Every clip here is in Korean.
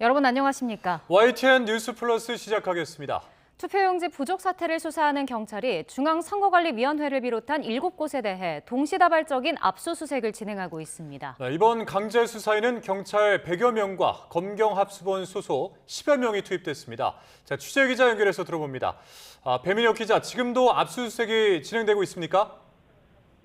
여러분 안녕하십니까? YTN 뉴스 플러스 시작하겠습니다. 투표용지 부족 사태를 수사하는 경찰이 중앙선거관리위원회를 비롯한 7곳에 대해 동시다발적인 압수수색을 진행하고 있습니다. 이번 강제 수사에는 경찰 100여 명과 검경합수본 소속 10여 명이 투입됐습니다. 취재기자 연결해서 들어봅니다. 배민혁 기자, 지금도 압수수색이 진행되고 있습니까?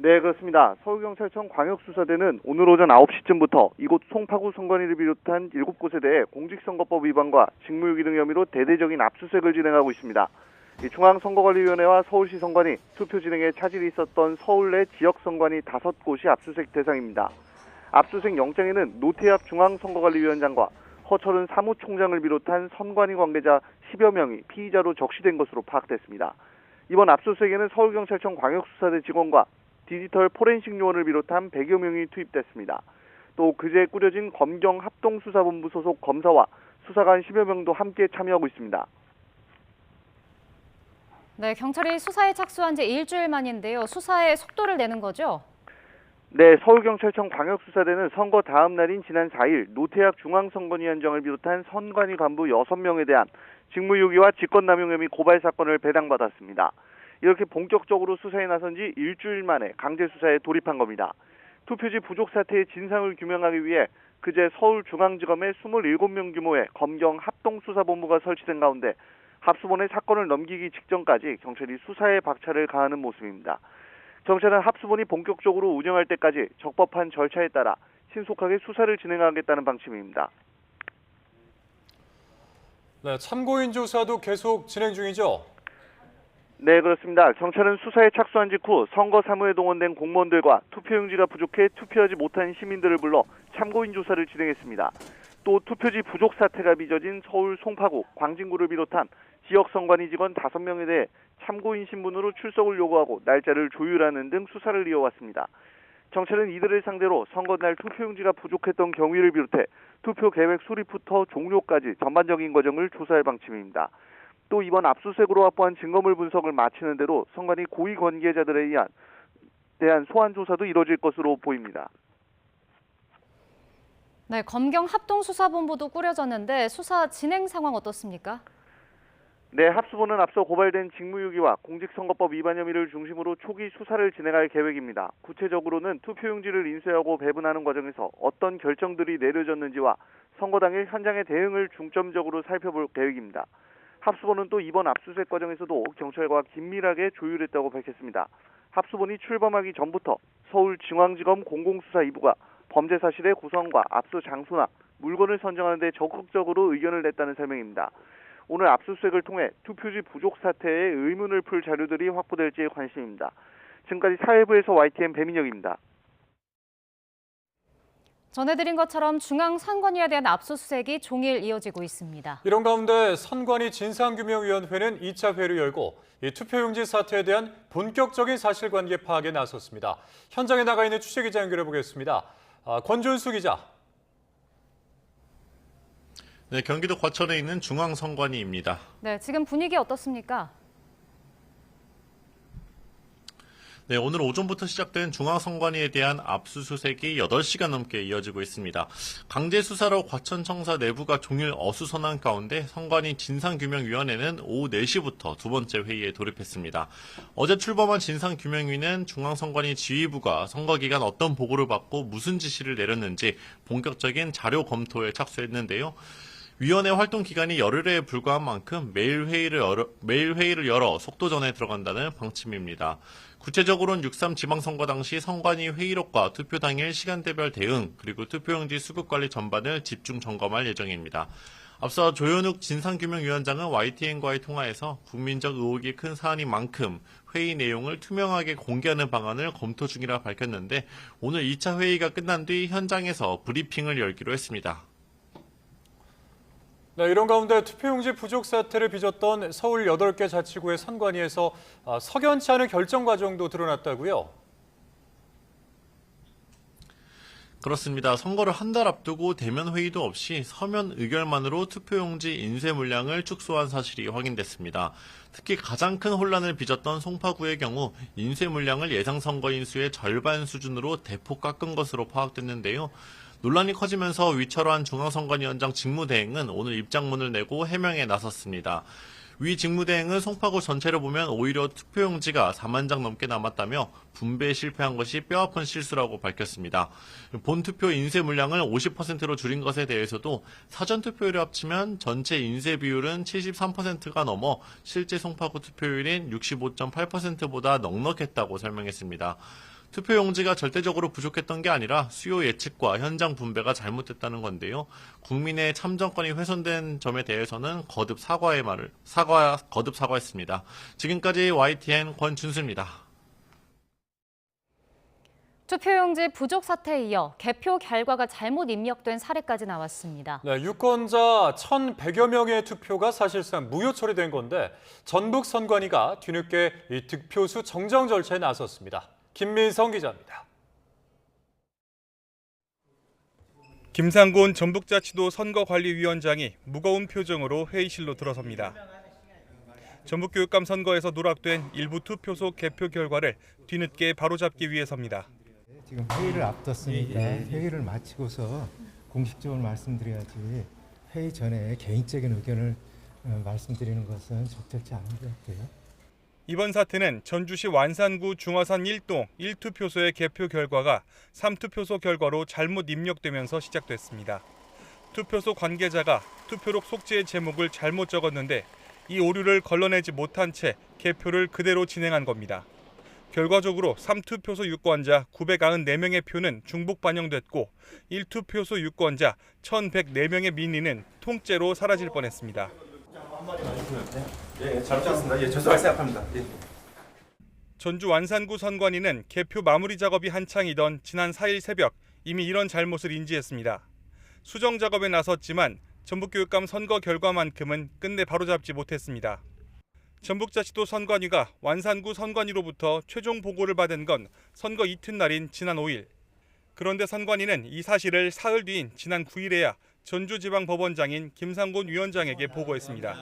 네, 그렇습니다. 서울경찰청 광역수사대는 오늘 오전 9시쯤부터 이곳 송파구 선관위를 비롯한 7곳에 대해 공직선거법 위반과 직무유기 등 혐의로 대대적인 압수수색을 진행하고 있습니다. 중앙선거관리위원회와 서울시 선관위, 투표 진행에 차질이 있었던 서울 내 지역선관위 5곳이 압수수색 대상입니다. 압수수색 영장에는 노태합 중앙선거관리위원장과 허철은 사무총장을 비롯한 선관위 관계자 10여 명이 피의자로 적시된 것으로 파악됐습니다. 이번 압수수색에는 서울경찰청 광역수사대 직원과 디지털 포렌식 요원을 비롯한 100여 명이 투입됐습니다. 또 그제 꾸려진 검경합동수사본부 소속 검사와 수사관 10여 명도 함께 참여하고 있습니다. 네, 경찰이 수사에 착수한 지 일주일 만인데요. 수사에 속도를 내는 거죠? 네, 서울경찰청 광역수사대는 선거 다음 날인 지난 4일 노태학 중앙선관위원장을 비롯한 선관위 간부 6명에 대한 직무유기와 직권남용 혐의 고발 사건을 배당받았습니다. 이렇게 본격적으로 수사에 나선 지 일주일 만에 강제 수사에 돌입한 겁니다. 투표지 부족 사태의 진상을 규명하기 위해 그제 서울중앙지검에 27명 규모의 검경 합동수사본부가 설치된 가운데 합수본에 사건을 넘기기 직전까지 경찰이 수사에 박차를 가하는 모습입니다. 경찰은 합수본이 본격적으로 운영할 때까지 적법한 절차에 따라 신속하게 수사를 진행하겠다는 방침입니다. 네, 참고인 조사도 계속 진행 중이죠? 네, 그렇습니다. 경찰은 수사에 착수한 직후 선거 사무에 동원된 공무원들과 투표용지가 부족해 투표하지 못한 시민들을 불러 참고인 조사를 진행했습니다. 또 투표지 부족 사태가 빚어진 서울 송파구, 광진구를 비롯한 지역 선관위 직원 5명에 대해 참고인 신분으로 출석을 요구하고 날짜를 조율하는 등 수사를 이어왔습니다. 경찰은 이들을 상대로 선거날 투표용지가 부족했던 경위를 비롯해 투표 계획 수립부터 종료까지 전반적인 과정을 조사할 방침입니다. 또 이번 압수수색으로 확보한 증거물 분석을 마치는 대로 선관위 고위 관계자들에 대한 소환 조사도 이뤄질 것으로 보입니다. 네, 검경합동수사본부도 꾸려졌는데 수사 진행 상황 어떻습니까? 네, 합수본은 앞서 고발된 직무유기와 공직선거법 위반 혐의를 중심으로 초기 수사를 진행할 계획입니다. 구체적으로는 투표용지를 인쇄하고 배분하는 과정에서 어떤 결정들이 내려졌는지와 선거 당일 현장의 대응을 중점적으로 살펴볼 계획입니다. 합수본은 또 이번 압수수색 과정에서도 경찰과 긴밀하게 조율했다고 밝혔습니다. 합수본이 출범하기 전부터 서울중앙지검 공공수사 2부가 범죄 사실의 구성과 압수 장소나 물건을 선정하는 데 적극적으로 의견을 냈다는 설명입니다. 오늘 압수수색을 통해 투표지 부족 사태의 의문을 풀 자료들이 확보될지에 관심입니다. 지금까지 사회부에서 YTN 배민혁입니다. 전해드린 것처럼 중앙선관위에 대한 압수수색이 종일 이어지고 있습니다. 이런 가운데 선관위 진상규명위원회는 2차 회의를 열고 이 투표용지 사태에 대한 본격적인 사실관계 파악에 나섰습니다. 현장에 나가 있는 취재기자 연결해 보겠습니다. 권준수 기자. 네, 경기도 과천에 있는 중앙선관위입니다. 네, 지금 분위기 어떻습니까? 네, 오늘 오전부터 시작된 중앙선관위에 대한 압수수색이 8시간 넘게 이어지고 있습니다. 강제 수사로 과천청사 내부가 종일 어수선한 가운데 선관위 진상규명위원회는 오후 4시부터 두 번째 회의에 돌입했습니다. 어제 출범한 진상규명위는 중앙선관위 지휘부가 선거 기간 어떤 보고를 받고 무슨 지시를 내렸는지 본격적인 자료 검토에 착수했는데요. 위원회 활동 기간이 열흘에 불과한 만큼 매일 회의를 열어 속도전에 들어간다는 방침입니다. 구체적으로는 6.3 지방선거 당시 선관위 회의록과 투표 당일 시간대별 대응, 그리고 투표용지 수급관리 전반을 집중 점검할 예정입니다. 앞서 조현욱 진상규명위원장은 YTN과의 통화에서 국민적 의혹이 큰 사안인 만큼 회의 내용을 투명하게 공개하는 방안을 검토 중이라 밝혔는데 오늘 2차 회의가 끝난 뒤 현장에서 브리핑을 열기로 했습니다. 네, 이런 가운데 투표용지 부족 사태를 빚었던 서울 8개 자치구의 선관위에서 석연치 않은 결정 과정도 드러났다고요? 그렇습니다. 선거를 한 달 앞두고 대면 회의도 없이 서면 의결만으로 투표용지 인쇄 물량을 축소한 사실이 확인됐습니다. 특히 가장 큰 혼란을 빚었던 송파구의 경우 인쇄 물량을 예상 선거인 수의 절반 수준으로 대폭 깎은 것으로 파악됐는데요. 논란이 커지면서 위철환 중앙선관위원장 직무대행은 오늘 입장문을 내고 해명에 나섰습니다. 위 직무대행은 송파구 전체를 보면 오히려 투표용지가 4만 장 넘게 남았다며 분배에 실패한 것이 뼈아픈 실수라고 밝혔습니다. 본투표 인쇄 물량을 50%로 줄인 것에 대해서도 사전투표율을 합치면 전체 인쇄 비율은 73%가 넘어 실제 송파구 투표율인 65.8%보다 넉넉했다고 설명했습니다. 투표용지가 절대적으로 부족했던 게 아니라 수요 예측과 현장 분배가 잘못됐다는 건데요. 국민의 참정권이 훼손된 점에 대해서는 거듭 사과했습니다. 지금까지 YTN 권준수입니다. 투표용지 부족 사태에 이어 개표 결과가 잘못 입력된 사례까지 나왔습니다. 네, 유권자 1,100여 명의 투표가 사실상 무효 처리된 건데 전북 선관위가 뒤늦게 이 득표수 정정 절차에 나섰습니다. 김민성 기자입니다. 김상곤 전북자치도 선거관리위원장이 무거운 표정으로 회의실로 들어섭니다. 전북교육감 선거에서 누락된 일부 투표소 개표 결과를 뒤늦게 바로잡기 위해서입니다. 지금 회의를 앞뒀으니까 회의를 마치고서 공식적으로 말씀드려야지 회의 전에 개인적인 의견을 말씀드리는 것은 적절치 않은 것 같아요. 이번 사태는 전주시 완산구 중화산 1동 1투표소의 개표 결과가 3투표소 결과로 잘못 입력되면서 시작됐습니다. 투표소 관계자가 투표록 속지의 제목을 잘못 적었는데 이 오류를 걸러내지 못한 채 개표를 그대로 진행한 겁니다. 결과적으로 3투표소 유권자 994명의 표는 중복 반영됐고 1투표소 유권자 1,104명의 민의는 통째로 사라질 뻔했습니다. 예, 잘못했습니다. 예, 죄송하게 생각합니다. 예. 전주 완산구 선관위는 개표 마무리 작업이 한창이던 지난 4일 새벽 이미 이런 잘못을 인지했습니다. 수정 작업에 나섰지만 전북교육감 선거 결과만큼은 끝내 바로잡지 못했습니다. 전북자치도 선관위가 완산구 선관위로부터 최종 보고를 받은 건 선거 이튿날인 지난 5일. 그런데 선관위는 이 사실을 사흘 뒤인 지난 9일에야 전주지방법원장인 김상곤 위원장에게 보고했습니다.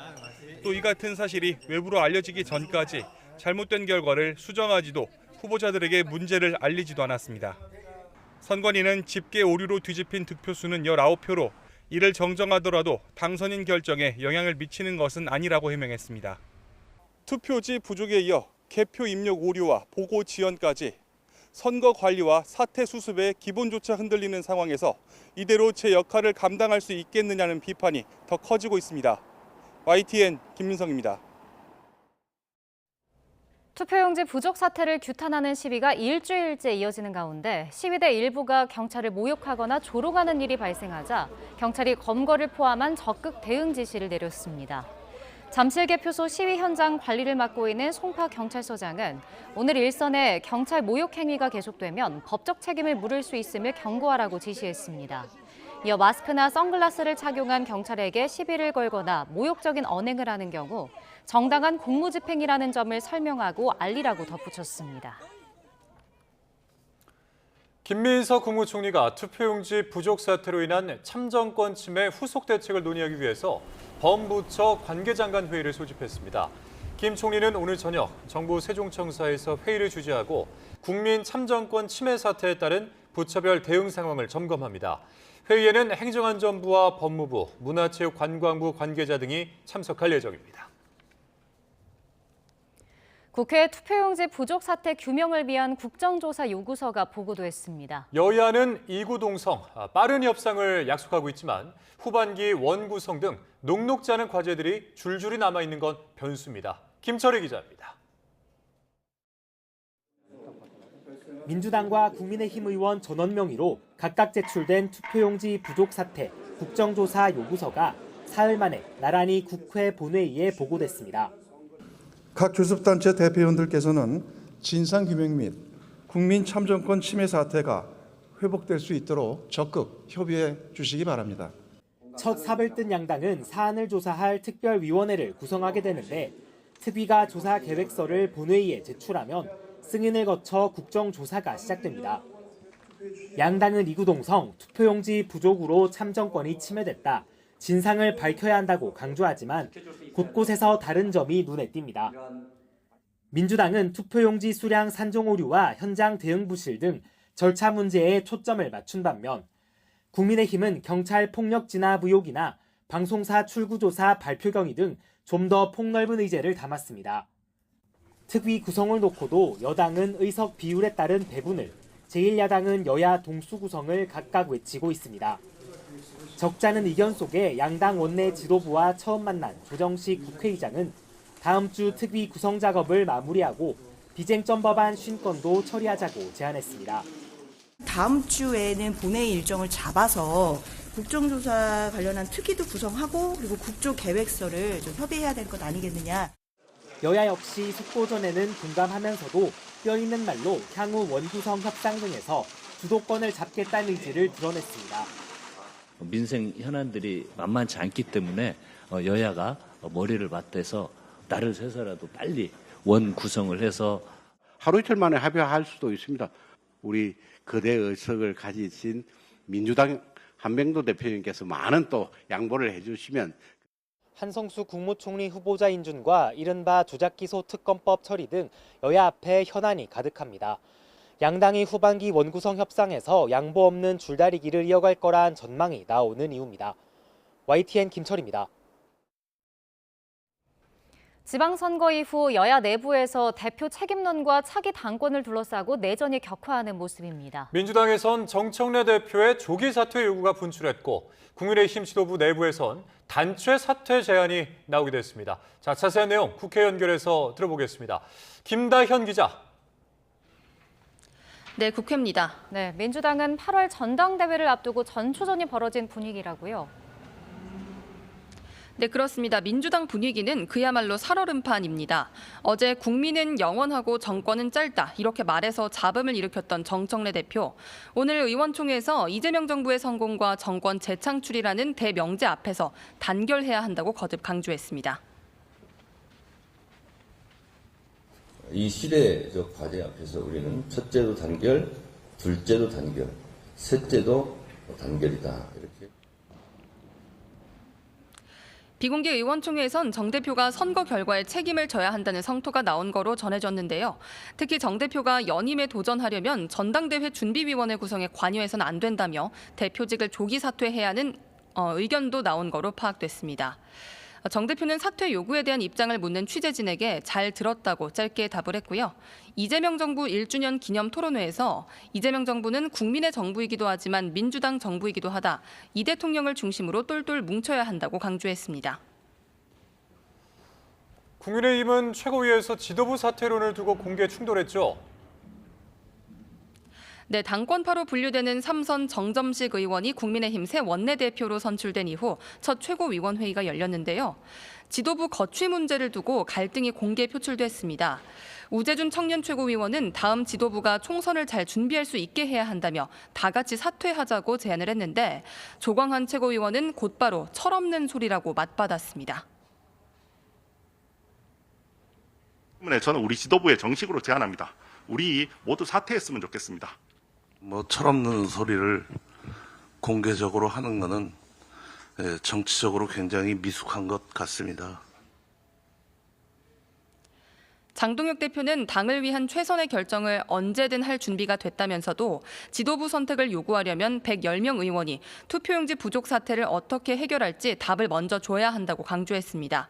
또 이 같은 사실이 외부로 알려지기 전까지 잘못된 결과를 수정하지도 후보자들에게 문제를 알리지도 않았습니다. 선관위는 집계 오류로 뒤집힌 득표수는 19표로 이를 정정하더라도 당선인 결정에 영향을 미치는 것은 아니라고 해명했습니다. 투표지 부족에 이어 개표 입력 오류와 보고 지연까지 선거 관리와 사태 수습의 기본조차 흔들리는 상황에서 이대로 제 역할을 감당할 수 있겠느냐는 비판이 더 커지고 있습니다. YTN 김민성입니다. 투표용지 부족 사태를 규탄하는 시위가 일주일째 이어지는 가운데 시위대 일부가 경찰을 모욕하거나 조롱하는 일이 발생하자 경찰이 검거를 포함한 적극 대응 지시를 내렸습니다. 잠실개표소 시위 현장 관리를 맡고 있는 송파경찰서장은 오늘 일선에 경찰 모욕 행위가 계속되면 법적 책임을 물을 수 있음을 경고하라고 지시했습니다. 이어 마스크나 선글라스를 착용한 경찰에게 시비를 걸거나 모욕적인 언행을 하는 경우 정당한 공무집행이라는 점을 설명하고 알리라고 덧붙였습니다. 김민석 국무총리가 투표용지 부족 사태로 인한 참정권 침해 후속 대책을 논의하기 위해서 범부처 관계장관 회의를 소집했습니다. 김 총리는 오늘 저녁 정부 세종청사에서 회의를 주재하고 국민 참정권 침해 사태에 따른 부처별 대응 상황을 점검합니다. 회의에는 행정안전부와 법무부, 문화체육관광부 관계자 등이 참석할 예정입니다. 국회 투표용지 부족 사태 규명을 위한 국정조사 요구서가 보고됐습니다. 여야는 이구동성, 빠른 협상을 약속하고 있지만 후반기 원구성 등 녹록지 않은 과제들이 줄줄이 남아있는 건 변수입니다. 김철희 기자입니다. 민주당과 국민의힘 의원 전원 명의로 각각 제출된 투표용지 부족 사태 국정조사 요구서가 사흘 만에 나란히 국회 본회의에 보고됐습니다. 각 교섭단체 대표위원들께서는 진상규명 및 국민 참정권 침해 사태가 회복될 수 있도록 적극 협의해 주시기 바랍니다. 첫 삽을 뜬 양당은 사안을 조사할 특별위원회를 구성하게 되는데 특위가 조사 계획서를 본회의에 제출하면 승인을 거쳐 국정조사가 시작됩니다. 양당은 이구동성 투표용지 부족으로 참정권이 침해됐다. 진상을 밝혀야 한다고 강조하지만 곳곳에서 다른 점이 눈에 띕니다. 민주당은 투표용지 수량 산정 오류와 현장 대응 부실 등 절차 문제에 초점을 맞춘 반면 국민의힘은 경찰 폭력 진압 의혹이나 방송사 출구조사 발표 경위 등 좀 더 폭넓은 의제를 담았습니다. 특위 구성을 놓고도 여당은 의석 비율에 따른 배분을, 제1야당은 여야 동수 구성을 각각 외치고 있습니다. 적잖은 의견 속에 양당 원내 지도부와 처음 만난 조정식 국회의장은 다음 주 특위 구성 작업을 마무리하고 비쟁점 법안 50건도 처리하자고 제안했습니다. 다음 주에는 본회의 일정을 잡아서 국정조사 관련한 특위도 구성하고 그리고 국조계획서를 좀 협의해야 될 것 아니겠느냐. 여야 역시 속보전에는 공감하면서도 뼈있는 말로 향후 원구성 협상 등에서 주도권을 잡겠다는 의지를 드러냈습니다. 민생 현안들이 만만치 않기 때문에 여야가 머리를 맞대서 날을 새서라도 빨리 원 구성을 해서 하루 이틀 만에 합의할 수도 있습니다. 우리 거대 의석을 가지신 민주당 한병도 대표님께서 많은 또 양보를 해주시면 한성수 국무총리 후보자 인준과 이른바 조작기소 특검법 처리 등 여야 앞에 현안이 가득합니다. 양당이 후반기 원구성 협상에서 양보 없는 줄다리기를 이어갈 거란 전망이 나오는 이유입니다. YTN 김철입니다. 지방선거 이후 여야 내부에서 대표 책임론과 차기 당권을 둘러싸고 내전이 격화하는 모습입니다. 민주당에선 정청래 대표의 조기 사퇴 요구가 분출했고 국민의힘 지도부 내부에선 단체 사퇴 제안이 나오게 됐습니다. 자, 자세한 내용 국회 연결해서 들어보겠습니다. 김다현 기자. 네, 국회입니다. 네, 민주당은 8월 전당대회를 앞두고 전초전이 벌어진 분위기라고요. 네, 그렇습니다. 민주당 분위기는 그야말로 살얼음판입니다. 어제 국민은 영원하고 정권은 짧다 이렇게 말해서 잡음을 일으켰던 정청래 대표. 오늘 의원총회에서 이재명 정부의 성공과 정권 재창출이라는 대명제 앞에서 단결해야 한다고 거듭 강조했습니다. 이 시대적 과제 앞에서 우리는 첫째도 단결, 둘째도 단결, 셋째도 단결이다. 이렇게. 비공개 의원총회에선 정 대표가 선거 결과에 책임을 져야 한다는 성토가 나온 거로 전해졌는데요. 특히 정 대표가 연임에 도전하려면 전당대회 준비위원회 구성에 관여해서는 안 된다며 대표직을 조기 사퇴해야 하는 의견도 나온 거로 파악됐습니다. 정 대표는 사퇴 요구에 대한 입장을 묻는 취재진에게 잘 들었다고 짧게 답을 했고요. 이재명 정부 1주년 기념 토론회에서 이재명 정부는 국민의 정부이기도 하지만 민주당 정부이기도 하다. 이 대통령을 중심으로 똘똘 뭉쳐야 한다고 강조했습니다. 국민의힘은 최고위에서 지도부 사퇴론을 두고 공개 충돌했죠. 네, 당권파로 분류되는 3선 정점식 의원이 국민의힘 새 원내대표로 선출된 이후 첫 최고위원회의가 열렸는데요. 지도부 거취 문제를 두고 갈등이 공개 표출됐습니다. 우재준 청년 최고위원은 다음 지도부가 총선을 잘 준비할 수 있게 해야 한다며 다 같이 사퇴하자고 제안을 했는데 조광환 최고위원은 곧바로 철없는 소리라고 맞받았습니다. 때문에 저는 우리 지도부에 정식으로 제안합니다. 우리 모두 사퇴했으면 좋겠습니다. 철없는 소리를 공개적으로 하는 것은 정치적으로 굉장히 미숙한 것 같습니다. 장동혁 대표는 당을 위한 최선의 결정을 언제든 할 준비가 됐다면서도 지도부 선택을 요구하려면 110명 의원이 투표용지 부족 사태를 어떻게 해결할지 답을 먼저 줘야 한다고 강조했습니다.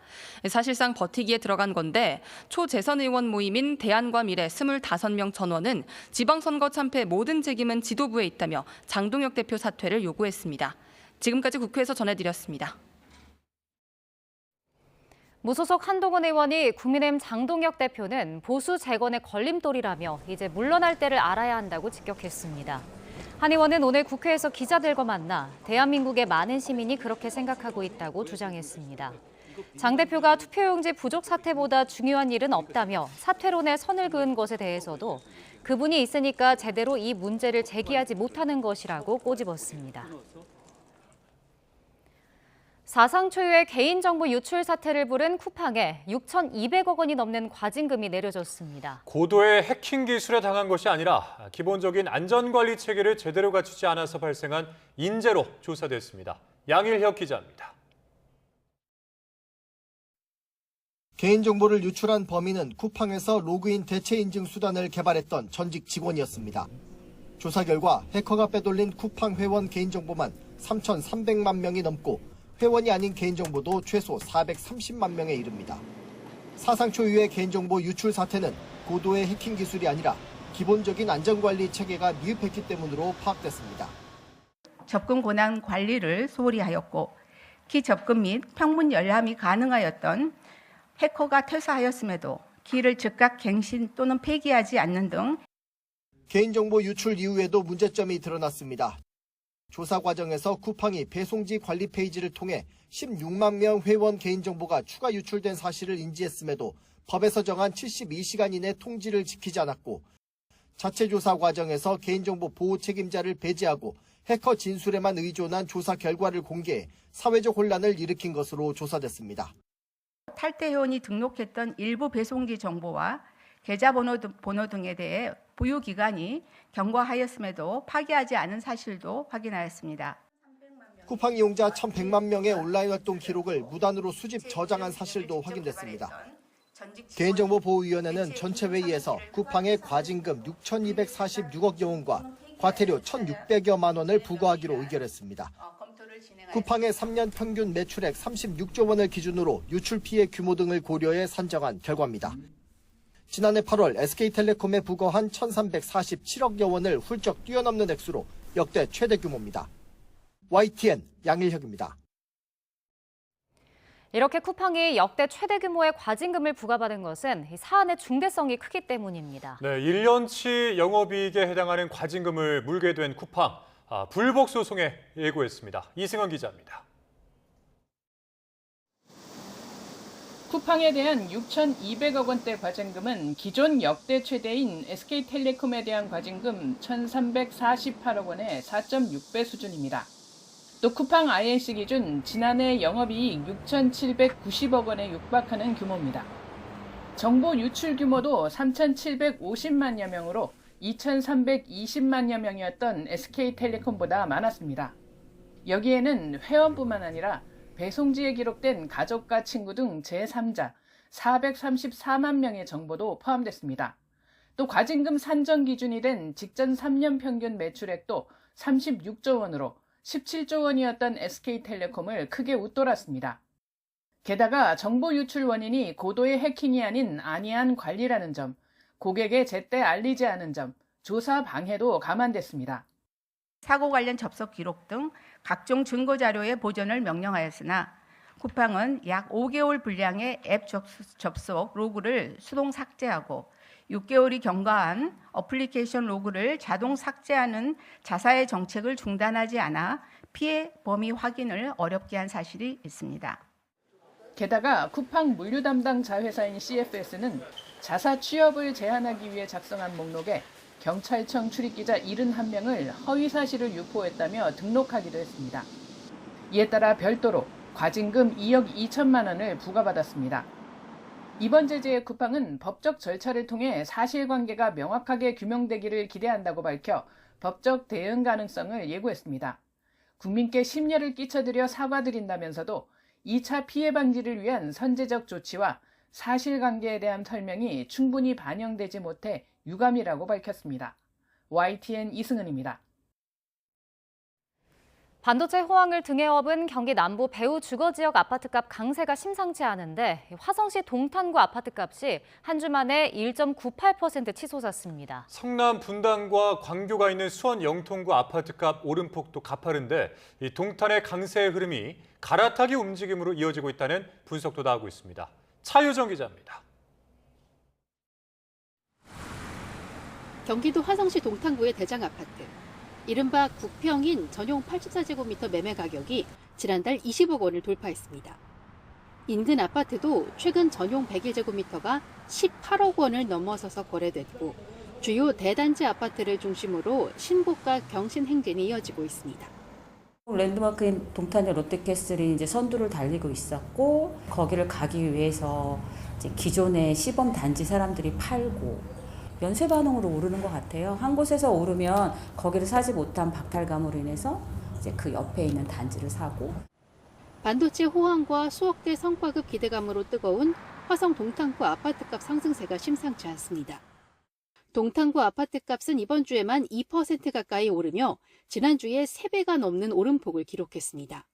사실상 버티기에 들어간 건데 초재선 의원 모임인 대안과 미래 25명 전원은 지방선거 참패 모든 책임은 지도부에 있다며 장동혁 대표 사퇴를 요구했습니다. 지금까지 국회에서 전해드렸습니다. 무소속 한동훈 의원이 국민의힘 장동혁 대표는 보수 재건의 걸림돌이라며 이제 물러날 때를 알아야 한다고 직격했습니다. 한 의원은 오늘 국회에서 기자들과 만나 대한민국의 많은 시민이 그렇게 생각하고 있다고 주장했습니다. 장 대표가 투표용지 부족 사태보다 중요한 일은 없다며 사퇴론에 선을 그은 것에 대해서도 그분이 있으니까 제대로 이 문제를 제기하지 못하는 것이라고 꼬집었습니다. 사상 초유의 개인정보 유출 사태를 부른 쿠팡에 6,200억 원이 넘는 과징금이 내려졌습니다. 고도의 해킹 기술에 당한 것이 아니라 기본적인 안전관리 체계를 제대로 갖추지 않아서 발생한 인재로 조사됐습니다. 양일혁 기자입니다. 개인정보를 유출한 범인은 쿠팡에서 로그인 대체 인증 수단을 개발했던 전직 직원이었습니다. 조사 결과 해커가 빼돌린 쿠팡 회원 개인정보만 3,300만 명이 넘고 회원이 아닌 개인정보도 최소 430만 명에 이릅니다. 사상 초유의 개인정보 유출 사태는 고도의 해킹 기술이 아니라 기본적인 안전관리 체계가 미흡했기 때문으로 파악됐습니다. 접근 권한 관리를 소홀히 하였고 키 접근 및 평문 열람이 가능하였던 해커가 퇴사하였음에도 키를 즉각 갱신 또는 폐기하지 않는 등 개인정보 유출 이후에도 문제점이 드러났습니다. 조사 과정에서 쿠팡이 배송지 관리 페이지를 통해 16만 명 회원 개인정보가 추가 유출된 사실을 인지했음에도 법에서 정한 72시간 이내 통지를 지키지 않았고 자체 조사 과정에서 개인정보 보호 책임자를 배제하고 해커 진술에만 의존한 조사 결과를 공개해 사회적 혼란을 일으킨 것으로 조사됐습니다. 탈퇴 회원이 등록했던 일부 배송지 정보와 계좌번호 등에 대해 보유기관이 경고하였음에도 파기하지 않은 사실도 확인하였습니다. 쿠팡 이용자 1,100만 명의 온라인 활동 기록을 무단으로 수집 저장한 사실도 확인됐습니다. 개인정보보호위원회는 전체 회의에서 쿠팡의 과징금 6,246억여 원과 과태료 1,600여만 원을 부과하기로 의결했습니다. 쿠팡의 3년 평균 매출액 36조 원을 기준으로 유출 피해 규모 등을 고려해 산정한 결과입니다. 지난해 8월 SK텔레콤에 부과한 1,347억여 원을 훌쩍 뛰어넘는 액수로 역대 최대 규모입니다. YTN 양일혁입니다. 이렇게 쿠팡이 역대 최대 규모의 과징금을 부과받은 것은 이 사안의 중대성이 크기 때문입니다. 네, 1년치 영업이익에 해당하는 과징금을 물게 된 쿠팡. 불복 소송에 예고했습니다. 이승원 기자입니다. 쿠팡에 대한 6,200억 원대 과징금은 기존 역대 최대인 SK텔레콤에 대한 과징금 1,348억 원의 4.6배 수준입니다. 또 쿠팡 INC 기준 지난해 영업이익 6,790억 원에 육박하는 규모입니다. 정보 유출 규모도 3,750만여 명으로 2,320만여 명이었던 SK텔레콤보다 많았습니다. 여기에는 회원뿐만 아니라 배송지에 기록된 가족과 친구 등 제3자 434만 명의 정보도 포함됐습니다. 또 과징금 산정 기준이 된 직전 3년 평균 매출액도 36조 원으로 17조 원이었던 SK텔레콤을 크게 웃돌았습니다. 게다가 정보 유출 원인이 고도의 해킹이 아닌 안이한 관리라는 점, 고객에 제때 알리지 않은 점, 조사 방해도 감안됐습니다. 사고 관련 접속 기록 등 각종 증거 자료의 보존을 명령하였으나 쿠팡은 약 5개월 분량의 앱 접속 로그를 수동 삭제하고 6개월이 경과한 어플리케이션 로그를 자동 삭제하는 자사의 정책을 중단하지 않아 피해 범위 확인을 어렵게 한 사실이 있습니다. 게다가 쿠팡 물류 담당 자회사인 CFS는 자사 취업을 제한하기 위해 작성한 목록에 경찰청 출입기자 71명을 허위 사실을 유포했다며 등록하기도 했습니다. 이에 따라 별도로 과징금 2억 2천만 원을 부과받았습니다. 이번 제재에 쿠팡은 법적 절차를 통해 사실관계가 명확하게 규명되기를 기대한다고 밝혀 법적 대응 가능성을 예고했습니다. 국민께 심려를 끼쳐드려 사과드린다면서도 2차 피해 방지를 위한 선제적 조치와 사실관계에 대한 설명이 충분히 반영되지 못해 유감이라고 밝혔습니다. YTN 이승은입니다. 반도체 호황을 등에 업은 경기 남부 배우 주거 지역 아파트값 강세가 심상치 않은데 화성시 동탄구 아파트값이 한 주 만에 1.98% 치솟았습니다. 성남 분당과 광교가 있는 수원 영통구 아파트값 오름폭도 가파른데 이 동탄의 강세의 흐름이 갈아타기 움직임으로 이어지고 있다는 분석도 나오고 있습니다. 차유정 기자입니다. 경기도 화성시 동탄구의 대장 아파트. 이른바 국평인 전용 84제곱미터 매매 가격이 지난달 20억 원을 돌파했습니다. 인근 아파트도 최근 전용 101제곱미터가 18억 원을 넘어서서 거래됐고 주요 대단지 아파트를 중심으로 신고가 경신 행진이 이어지고 있습니다. 랜드마크인 동탄의 롯데캐슬이 이제 선두를 달리고 있었고 거기를 가기 위해서 이제 기존의 시범 단지 사람들이 팔고 연쇄 반응으로 오르는 것 같아요. 한 곳에서 오르면 거기를 사지 못한 박탈감으로 인해서 이제 그 옆에 있는 단지를 사고. 반도체 호황과 수억대 성과급 기대감으로 뜨거운 화성 동탄구 아파트값 상승세가 심상치 않습니다. 동탄구 아파트값은 이번 주에만 2% 가까이 오르며 지난주에 3배가 넘는 오름폭을 기록했습니다.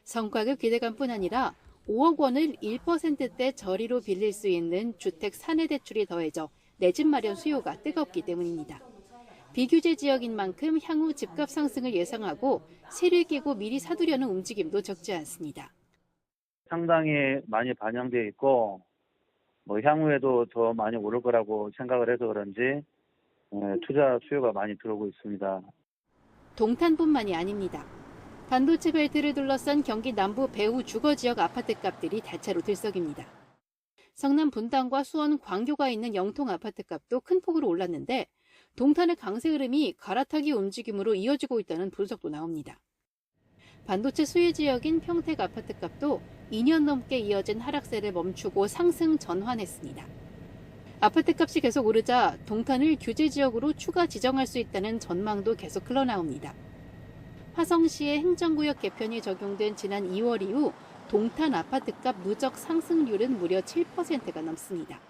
성과급 기대감뿐 아니라 5억 원을 1%대 저리로 빌릴 수 있는 주택 사내 대출이 더해져 내 집 마련 수요가 뜨겁기 때문입니다. 비규제 지역인 만큼 향후 집값 상승을 예상하고 세를 끼고 미리 사두려는 움직임도 적지 않습니다. 상당히 많이 반영되어 있고 향후에도 더 많이 오를 거라고 생각을 해서 그런지 투자 수요가 많이 들어오고 있습니다. 동탄뿐만이 아닙니다. 반도체 벨트를 둘러싼 경기 남부 배후 주거 지역 아파트값들이 대체로 들썩입니다. 성남 분당과 수원 광교가 있는 영통 아파트값도 큰 폭으로 올랐는데 동탄의 강세 흐름이 갈아타기 움직임으로 이어지고 있다는 분석도 나옵니다. 반도체 수혜 지역인 평택 아파트값도 2년 넘게 이어진 하락세를 멈추고 상승 전환했습니다. 아파트값이 계속 오르자 동탄을 규제 지역으로 추가 지정할 수 있다는 전망도 계속 흘러나옵니다. 화성시의 행정구역 개편이 적용된 지난 2월 이후 동탄 아파트값 누적 상승률은 무려 7%가 넘습니다.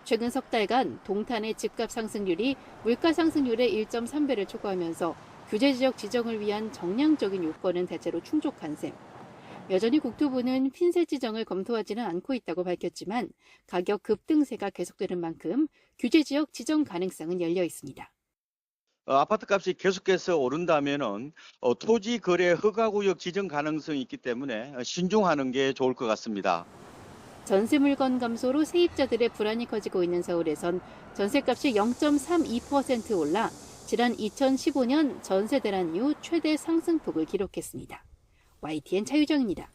최근 석 달간 동탄의 집값 상승률이 물가 상승률의 1.3배를 초과하면서 규제 지역 지정을 위한 정량적인 요건은 대체로 충족한 셈. 여전히 국토부는 핀셋 지정을 검토하지는 않고 있다고 밝혔지만 가격 급등세가 계속되는 만큼 규제 지역 지정 가능성은 열려 있습니다. 아파트값이 계속해서 오른다면은 토지 거래 허가구역 지정 가능성이 있기 때문에 신중하는 게 좋을 것 같습니다. 전세 물건 감소로 세입자들의 불안이 커지고 있는 서울에선 전세값이 0.32% 올라 지난 2015년 전세 대란 이후 최대 상승폭을 기록했습니다. YTN 차유정입니다.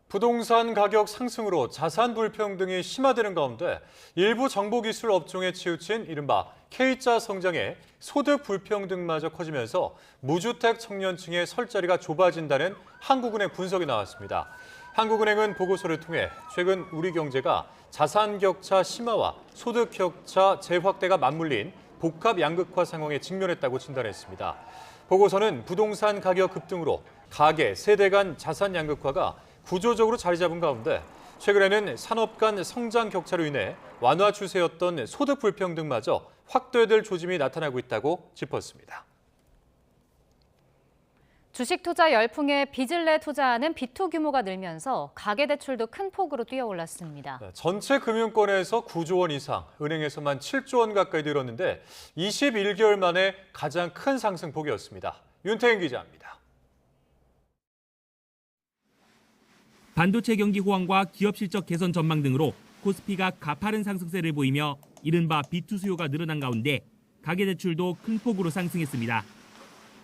부동산 가격 상승으로 자산 불평등이 심화되는 가운데 일부 정보기술 업종에 치우친 이른바 K자 성장에 소득 불평등마저 커지면서 무주택 청년층의 설 자리가 좁아진다는 한국은행 분석이 나왔습니다. 한국은행은 보고서를 통해 최근 우리 경제가 자산 격차 심화와 소득 격차 재확대가 맞물린 복합 양극화 상황에 직면했다고 진단했습니다. 보고서는 부동산 가격 급등으로 가계, 세대 간 자산 양극화가 구조적으로 자리 잡은 가운데 최근에는 산업 간 성장 격차로 인해 완화 추세였던 소득 불평등마저 확대될 조짐이 나타나고 있다고 짚었습니다. 주식 투자 열풍에 빚을 내 투자하는 비투 규모가 늘면서 가계대출도 큰 폭으로 뛰어올랐습니다. 전체 금융권에서 9조 원 이상, 은행에서만 7조 원 가까이 늘었는데 21개월 만에 가장 큰 상승폭이었습니다. 윤태인 기자입니다. 반도체 경기 호황과 기업 실적 개선 전망 등으로 코스피가 가파른 상승세를 보이며 이른바 비투 수요가 늘어난 가운데 가계대출도 큰 폭으로 상승했습니다.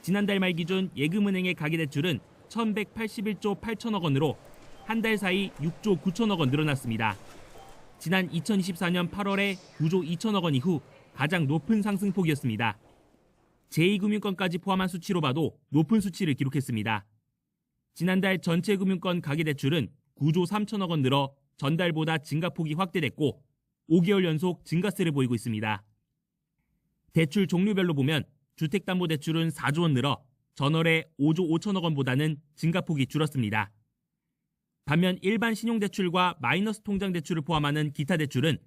지난달 말 기준 예금은행의 가계대출은 1,181조 8천억 원으로 한 달 사이 6조 9천억 원 늘어났습니다. 지난 2024년 8월에 9조 2천억 원 이후 가장 높은 상승폭이었습니다. 제2금융권까지 포함한 수치로 봐도 높은 수치를 기록했습니다. 지난달 전체 금융권 가계대출은 9조 3천억 원 늘어 전달보다 증가폭이 확대됐고 5개월 연속 증가세를 보이고 있습니다. 대출 종류별로 보면 주택담보대출은 4조 원 늘어 전월에 5조 5천억 원보다는 증가폭이 줄었습니다. 반면 일반 신용대출과 마이너스 통장대출을 포함하는 기타 대출은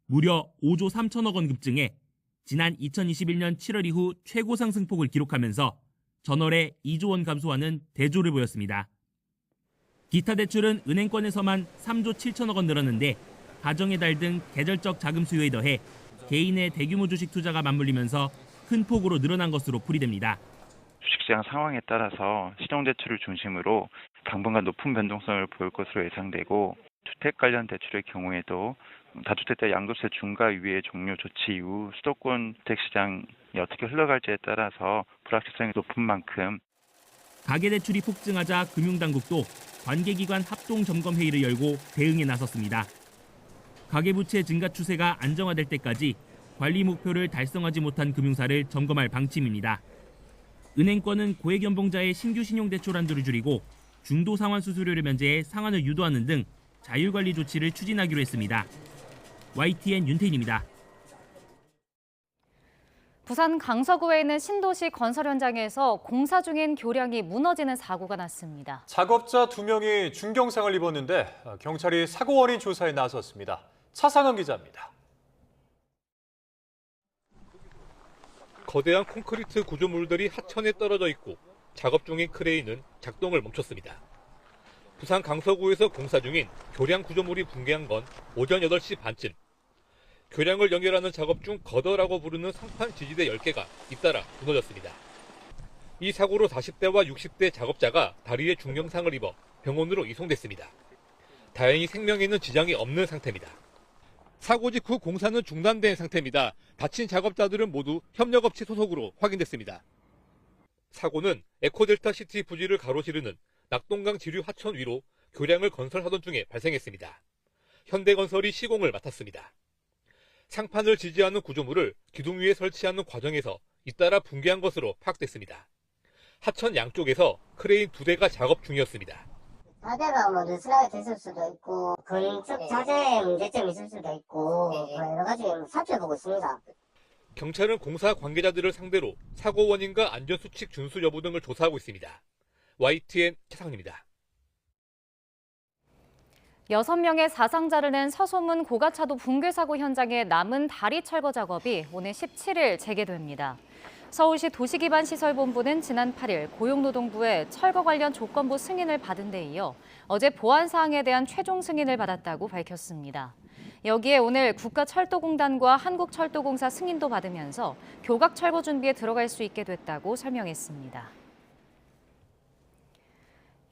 무려 5조 3천억 원 급증해 지난 2021년 7월 이후 최고 상승폭을 기록하면서 전월에 2조 원 감소하는 대조를 보였습니다. 기타 대출은 은행권에서만 3조 7천억 원 늘었는데 가정의 달 등 계절적 자금 수요에 더해 개인의 대규모 주식 투자가 맞물리면서 큰 폭으로 늘어난 것으로 풀이됩니다. 주식시장 상황에 따라서 신용대출을 중심으로 당분간 높은 변동성을 보일 것으로 예상되고 주택 관련 대출의 경우에도 다주택자 양도세 중과 유예 종료 조치 이후 수도권 주택시장이 어떻게 흘러갈지에 따라서 불확실성이 높은 만큼 가계대출이 폭증하자 금융당국도 관계기관 합동점검회의를 열고 대응에 나섰습니다. 가계부채 증가 추세가 안정화될 때까지 관리 목표를 달성하지 못한 금융사를 점검할 방침입니다. 은행권은 고액연봉자의 신규 신용대출 한도를 줄이고 중도 상환 수수료를 면제해 상환을 유도하는 등 자율관리 조치를 추진하기로 했습니다. YTN 윤태인입니다. 부산 강서구에 있는 신도시 건설 현장에서 공사 중인 교량이 무너지는 사고가 났습니다. 작업자 2명이 중경상을 입었는데 경찰이 사고 원인 조사에 나섰습니다. 차상원 기자입니다. 거대한 콘크리트 구조물들이 하천에 떨어져 있고 작업 중인 크레인은 작동을 멈췄습니다. 부산 강서구에서 공사 중인 교량 구조물이 붕괴한 건 오전 8시 반쯤. 교량을 연결하는 작업 중 거더라고 부르는 상판 지지대 10개가 잇따라 무너졌습니다. 이 사고로 40대와 60대 작업자가 다리에 중경상을 입어 병원으로 이송됐습니다. 다행히 생명에는 지장이 없는 상태입니다. 사고 직후 공사는 중단된 상태입니다. 다친 작업자들은 모두 협력업체 소속으로 확인됐습니다. 사고는 에코델타시티 부지를 가로지르는 낙동강 지류 하천 위로 교량을 건설하던 중에 발생했습니다. 현대건설이 시공을 맡았습니다. 상판을 지지하는 구조물을 기둥 위에 설치하는 과정에서 잇따라 붕괴한 것으로 파악됐습니다. 하천 양쪽에서 크레인 2대가 작업 중이었습니다. 자재가 뭐 느슨하게 됐을 수도 있고 건축 자재에 문제점이 있을 수도 있고 여러 가지 살펴보고 있습니다. 경찰은 공사 관계자들을 상대로 사고 원인과 안전수칙 준수 여부 등을 조사하고 있습니다. YTN 최상입니다. 6명의 사상자를 낸 서소문 고가차도 붕괴 사고 현장의 남은 다리 철거 작업이 오늘 17일 재개됩니다. 서울시 도시기반시설본부는 지난 8일 고용노동부의 철거 관련 조건부 승인을 받은 데 이어 어제 보안 사항에 대한 최종 승인을 받았다고 밝혔습니다. 여기에 오늘 국가철도공단과 한국철도공사 승인도 받으면서 교각 철거 준비에 들어갈 수 있게 됐다고 설명했습니다.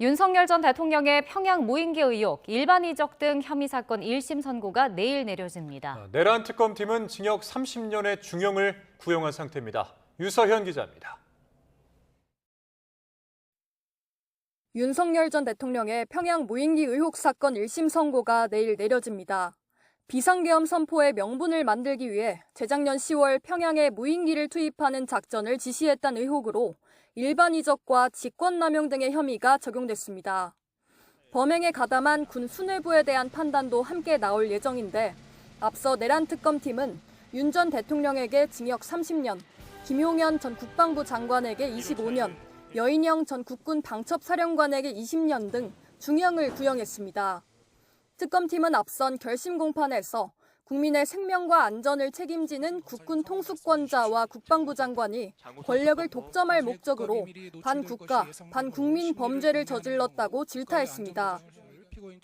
윤석열 전 대통령의 평양 무인기 의혹, 일반 이적 등 혐의 사건 1심 선고가 내일 내려집니다. 내란 특검팀은 징역 30년의 중형을 구형한 상태입니다. 유서현 기자입니다. 윤석열 전 대통령의 평양 무인기 의혹 사건 1심 선고가 내일 내려집니다. 비상계엄 선포의 명분을 만들기 위해 재작년 10월 평양에 무인기를 투입하는 작전을 지시했다는 의혹으로 일반 이적과 직권남용 등의 혐의가 적용됐습니다. 범행에 가담한 군 수뇌부에 대한 판단도 함께 나올 예정인데 앞서 내란 특검팀은 윤 전 대통령에게 징역 30년, 김용현 전 국방부 장관에게 25년, 여인영 전 국군 방첩사령관에게 20년 등 중형을 구형했습니다. 특검팀은 앞선 결심 공판에서 국민의 생명과 안전을 책임지는 국군 통수권자와 국방부 장관이 권력을 독점할 목적으로 반국가, 반국민 범죄를 저질렀다고 질타했습니다.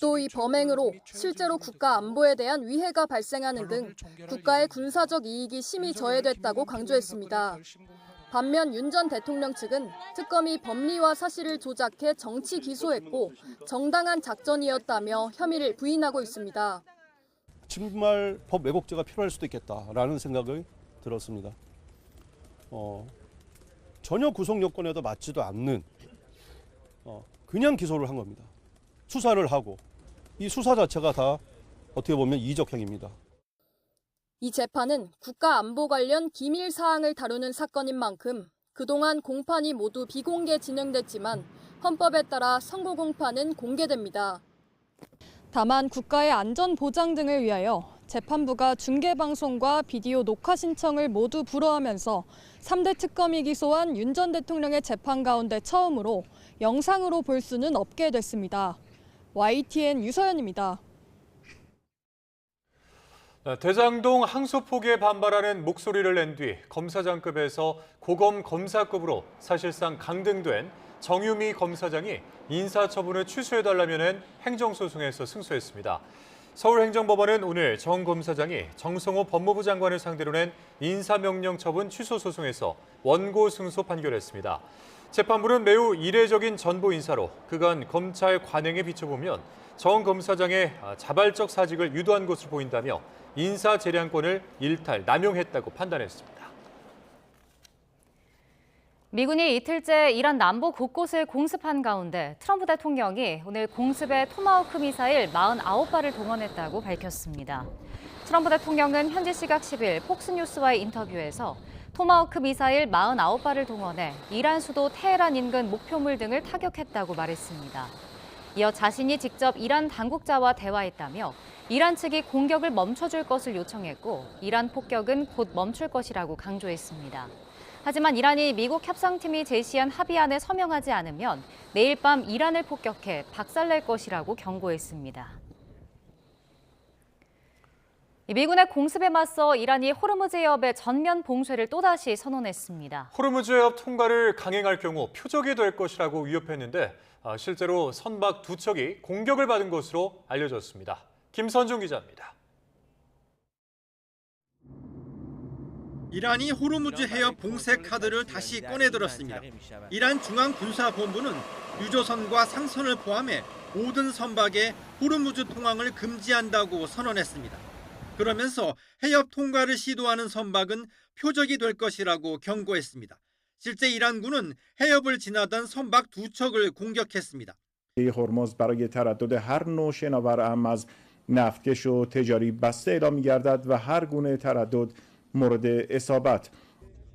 또 이 범행으로 실제로 국가 안보에 대한 위해가 발생하는 등 국가의 군사적 이익이 심히 저해됐다고 강조했습니다. 반면 윤 전 대통령 측은 특검이 법리와 사실을 조작해 정치 기소했고 정당한 작전이었다며 혐의를 부인하고 있습니다. 정말 법 왜곡죄가 필요할 수도 있겠다라는 생각이 들었습니다. 전혀 구속 요건에도 맞지도 않는 그냥 기소를 한 겁니다. 수사를 하고 이 수사 자체가 다 어떻게 보면 이적행위입니다. 이 재판은 국가 안보 관련 기밀 사항을 다루는 사건인 만큼 그동안 공판이 모두 비공개 진행됐지만 헌법에 따라 선고 공판은 공개됩니다. 다만 국가의 안전 보장 등을 위하여 재판부가 중계방송과 비디오 녹화 신청을 모두 불허하면서 3대 특검이 기소한 윤 전 대통령의 재판 가운데 처음으로 영상으로 볼 수는 없게 됐습니다. YTN 유서연입니다. 대장동 항소폭에 반발하는 목소리를 낸 뒤 검사장급에서 고검 검사급으로 사실상 강등된 정유미 검사장이 인사처분을 취소해달라며 낸 행정소송에서 승소했습니다. 서울행정법원은 오늘 정 검사장이 정성호 법무부 장관을 상대로 낸 인사명령 처분 취소 소송에서 원고 승소 판결했습니다. 재판부는 매우 이례적인 전보 인사로 그간 검찰 관행에 비춰보면 정 검사장의 자발적 사직을 유도한 것으로 보인다며 인사 재량권을 일탈, 남용했다고 판단했습니다. 미군이 이틀째 이란 남부 곳곳을 공습한 가운데 트럼프 대통령이 오늘 공습에 토마호크 미사일 49발을 동원했다고 밝혔습니다. 트럼프 대통령은 현지 시각 10일 폭스뉴스와의 인터뷰에서 토마호크 미사일 49발을 동원해 이란 수도 테헤란 인근 목표물 등을 타격했다고 말했습니다. 이어 자신이 직접 이란 당국자와 대화했다며 이란 측이 공격을 멈춰줄 것을 요청했고 이란 폭격은 곧 멈출 것이라고 강조했습니다. 하지만 이란이 미국 협상팀이 제시한 합의안에 서명하지 않으면 내일 밤 이란을 폭격해 박살낼 것이라고 경고했습니다. 미군의 공습에 맞서 이란이 호르무즈 해협의 전면 봉쇄를 또다시 선언했습니다. 호르무즈 해협 통과를 강행할 경우 표적이 될 것이라고 위협했는데 실제로 선박 2척이 공격을 받은 것으로 알려졌습니다. 김선중 기자입니다. 이란이 호르무즈 해협 봉쇄 카드를 다시 꺼내들었습니다. 이란 중앙군사본부는 유조선과 상선을 포함해 모든 선박에 호르무즈 통항을 금지한다고 선언했습니다. 그러면서 해협 통과를 시도하는 선박은 표적이 될 것이라고 경고했습니다. 실제 이란군은 해협을 지나던 선박 2척을 공격했습니다. هرمز برای تردد هر نوع شناور اهم از نفتکش و تجاری بسته اعلام می‌گردد و هر گونه تردد مورد اصابت.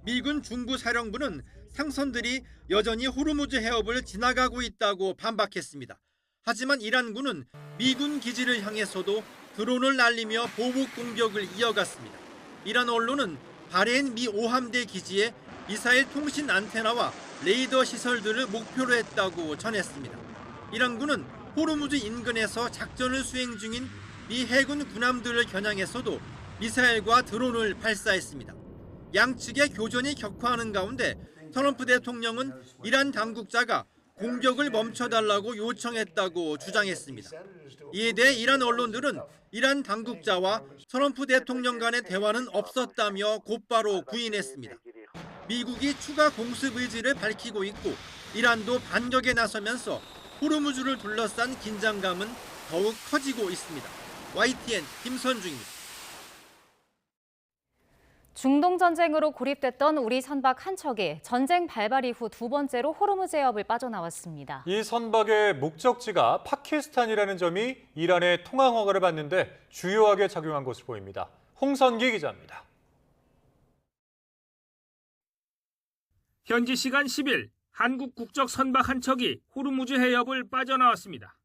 미군 중부사령부는 상선들이 여전히 호르무즈 해협을 지나가고 있다고 반박했습니다. 하지만 이란군은 미군 기지를 향해서도 드론을 날리며 보복 공격을 이어갔습니다. 이란 언론은 바레인 미 5함대 기지에 미사일 통신 안테나와 레이더 시설들을 목표로 했다고 전했습니다. 이란군은 호르무즈 인근에서 작전을 수행 중인 미 해군 군함들을 겨냥해서도 미사일과 드론을 발사했습니다. 양측의 교전이 격화하는 가운데 트럼프 대통령은 이란 당국자가 공격을 멈춰달라고 요청했다고 주장했습니다. 이에 대해 이란 언론들은 이란 당국자와 트럼프 대통령 간의 대화는 없었다며 곧바로 부인했습니다. 미국이 추가 공습 의지를 밝히고 있고 이란도 반격에 나서면서 호르무즈를 둘러싼 긴장감은 더욱 커지고 있습니다. YTN 김선중입니다. 중동 전쟁으로 고립됐던 우리 선박 한 척이 전쟁 발발 이후 두 번째로 호르무즈 해협을 빠져나왔습니다. 이 선박의 목적지가 파키스탄이라는 점이 이란의 통항 허가를 받는데 주요하게 작용한 것으로 보입니다. 홍선기 기자입니다. 현지 시간 10일 한국 국적 선박 한 척이 호르무즈 해협을 빠져나왔습니다.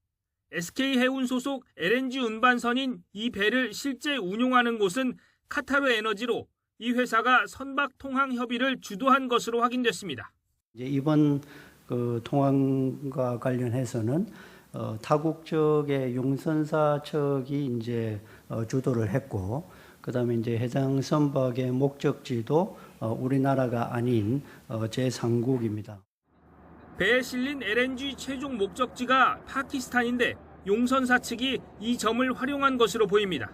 SK해운 소속 LNG 운반선인 이 배를 실제 운용하는 곳은 카타르 에너지로 이 회사가 선박 통항 협의를 주도한 것으로 확인됐습니다. 이번 통항과 관련해서는 타국 측의 용선사 측이 이제 주도를 했고, 그다음에 이제 해당 선박의 목적지도 우리나라가 아닌 제3국입니다. 배에 실린 LNG 최종 목적지가 파키스탄인데 용선사 측이 이 점을 활용한 것으로 보입니다.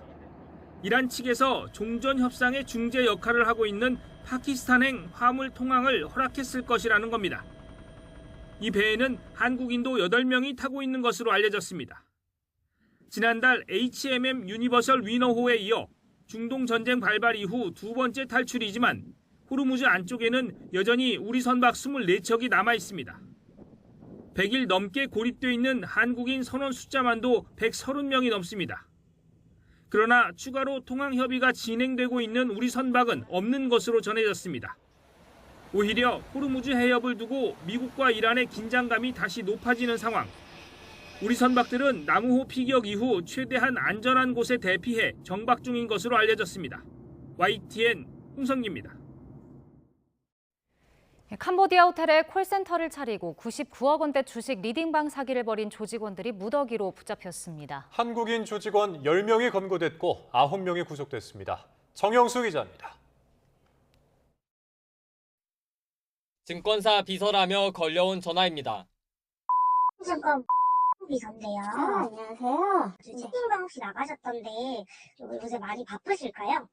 이란 측에서 종전 협상의 중재 역할을 하고 있는 파키스탄행 화물 통항을 허락했을 것이라는 겁니다. 이 배에는 한국인도 8명이 타고 있는 것으로 알려졌습니다. 지난달 HMM 유니버설 위너호에 이어 중동 전쟁 발발 이후 두 번째 탈출이지만 호르무즈 안쪽에는 여전히 우리 선박 24척이 남아 있습니다. 100일 넘게 고립돼 있는 한국인 선원 숫자만도 130명이 넘습니다. 그러나 추가로 통항 협의가 진행되고 있는 우리 선박은 없는 것으로 전해졌습니다. 오히려 호르무즈 해협을 두고 미국과 이란의 긴장감이 다시 높아지는 상황. 우리 선박들은 남우호 피격 이후 최대한 안전한 곳에 대피해 정박 중인 것으로 알려졌습니다. YTN 홍성기입니다. 캄보디아 호텔에 콜센터를 차리고 99억 원대 주식 리딩방 사기를 벌인 조직원들이 무더기로 붙잡혔습니다. 한국인 조직원 10명이 검거됐고 9명이 구속됐습니다. 정영수 기자입니다. 증권사 비서라며 걸려온 전화입니다. 잠깐 비서인데요. 안녕하세요. 채팅방 혹시 나가셨던데 요새 많이 바쁘실까요?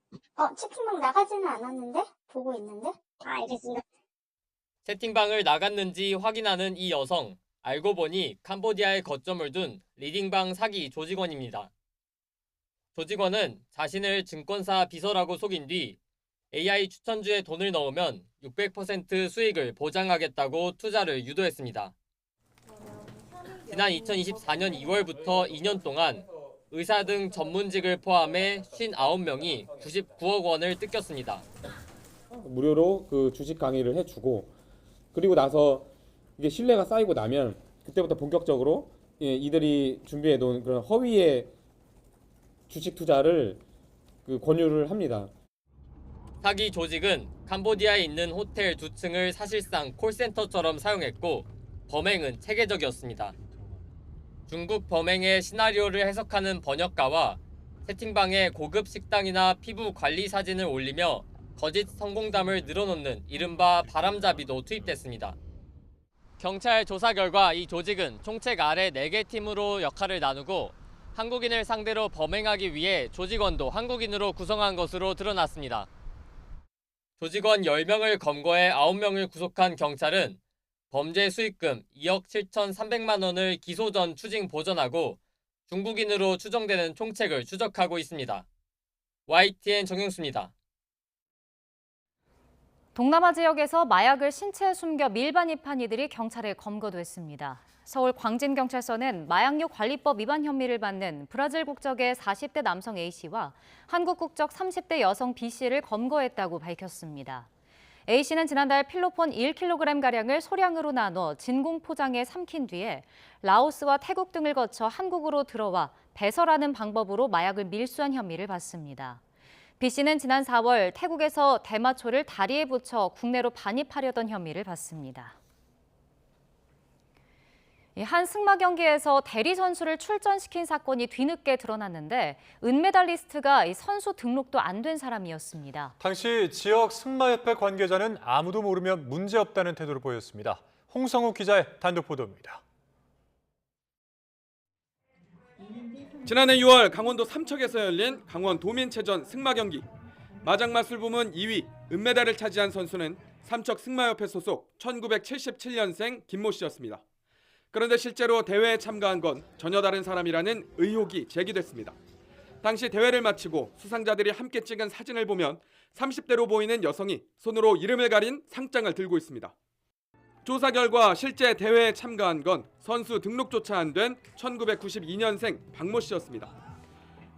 채팅방 나가지는 않았는데? 보고 있는데? 알겠습니다. 채팅방을 나갔는지 확인하는 이 여성, 알고 보니 캄보디아에 거점을 둔 리딩방 사기 조직원입니다. 조직원은 자신을 증권사 비서라고 속인 뒤 AI 추천주에 돈을 넣으면 600% 수익을 보장하겠다고 투자를 유도했습니다. 지난 2024년 2월부터 2년 동안 의사 등 전문직을 포함해 59명이 99억 원을 뜯겼습니다. 무료로 그 주식 강의를 해주고, 그리고 나서 이게 신뢰가 쌓이고 나면 그때부터 본격적으로 이들이 준비해놓은 그런 허위의 주식 투자를 권유를 합니다. 사기 조직은 캄보디아에 있는 호텔 2층을 사실상 콜센터처럼 사용했고 범행은 체계적이었습니다. 중국 범행의 시나리오를 해석하는 번역가와 채팅방에 고급 식당이나 피부 관리 사진을 올리며 거짓 성공담을 늘어놓는 이른바 바람잡이도 투입됐습니다. 경찰 조사 결과 이 조직은 총책 아래 4개 팀으로 역할을 나누고 한국인을 상대로 범행하기 위해 조직원도 한국인으로 구성한 것으로 드러났습니다. 조직원 10명을 검거해 9명을 구속한 경찰은 범죄 수익금 2억 7,300만 원을 기소 전 추징 보전하고 중국인으로 추정되는 총책을 추적하고 있습니다. YTN 정영수입니다. 동남아 지역에서 마약을 신체에 숨겨 밀반 입한 이들이 경찰에 검거됐습니다. 서울 광진경찰서는 마약류 관리법 위반 혐의를 받는 브라질 국적의 40대 남성 A씨와 한국 국적 30대 여성 B씨를 검거했다고 밝혔습니다. A씨는 지난달 필로폰 1kg가량을 소량으로 나눠 진공 포장해 삼킨 뒤에 라오스와 태국 등을 거쳐 한국으로 들어와 배설하는 방법으로 마약을 밀수한 혐의를 받습니다. B씨는 지난 4월 태국에서 대마초를 다리에 붙여 국내로 반입하려던 혐의를 받습니다. 한 승마 경기에서 대리 선수를 출전시킨 사건이 뒤늦게 드러났는데 은메달리스트가 선수 등록도 안 된 사람이었습니다. 당시 지역 승마협회 관계자는 아무도 모르면 문제없다는 태도를 보였습니다. 홍성욱 기자의 단독 보도입니다. 지난해 6월 강원도 삼척에서 열린 강원 도민체전 승마 경기. 마장마술 부문 2위 은메달을 차지한 선수는 삼척 승마협회 소속 1977년생 김모 씨였습니다. 그런데 실제로 대회에 참가한 건 전혀 다른 사람이라는 의혹이 제기됐습니다. 당시 대회를 마치고 수상자들이 함께 찍은 사진을 보면 30대로 보이는 여성이 손으로 이름을 가린 상장을 들고 있습니다. 조사 결과 실제 대회에 참가한 건 선수 등록조차 안 된 1992년생 박모 씨였습니다.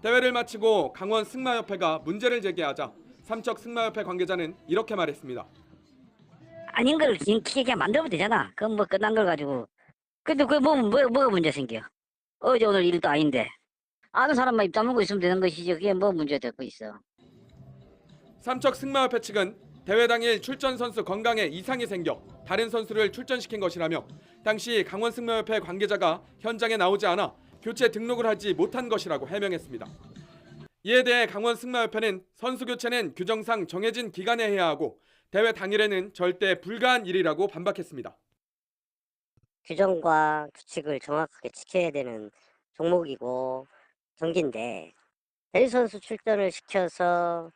대회를 마치고 강원 승마협회가 문제를 제기하자 삼척 승마협회 관계자는 이렇게 말했습니다. 아닌 걸 기계가 만들면 되잖아. 그건 뭐 끝난 걸 가지고. 근데 그게 뭐가 문제 생겨? 어제 오늘 일도 아닌데. 아는 사람만 입 다물고 있으면 되는 것이지 그게 뭐 문제 될 거 있어. 삼척 승마협회 측은 대회 당일 출전 선수 건강에 이상이 생겨 다른 선수를 출전시킨 것이라며 당시 강원 승마협회 관계자가 현장에 나오지 않아 교체 등록을 하지 못한 것이라고 해명했습니다. 이에 대해 강원 승마협회는 선수 교체는 규정상 정해진 기간에 해야 하고 대회 당일에는 절대 불가한 일이라고 반박했습니다. 규정과 규칙을 정확하게 지켜야 되는 종목이고 경기인데 대리 선수 출전을 시켜서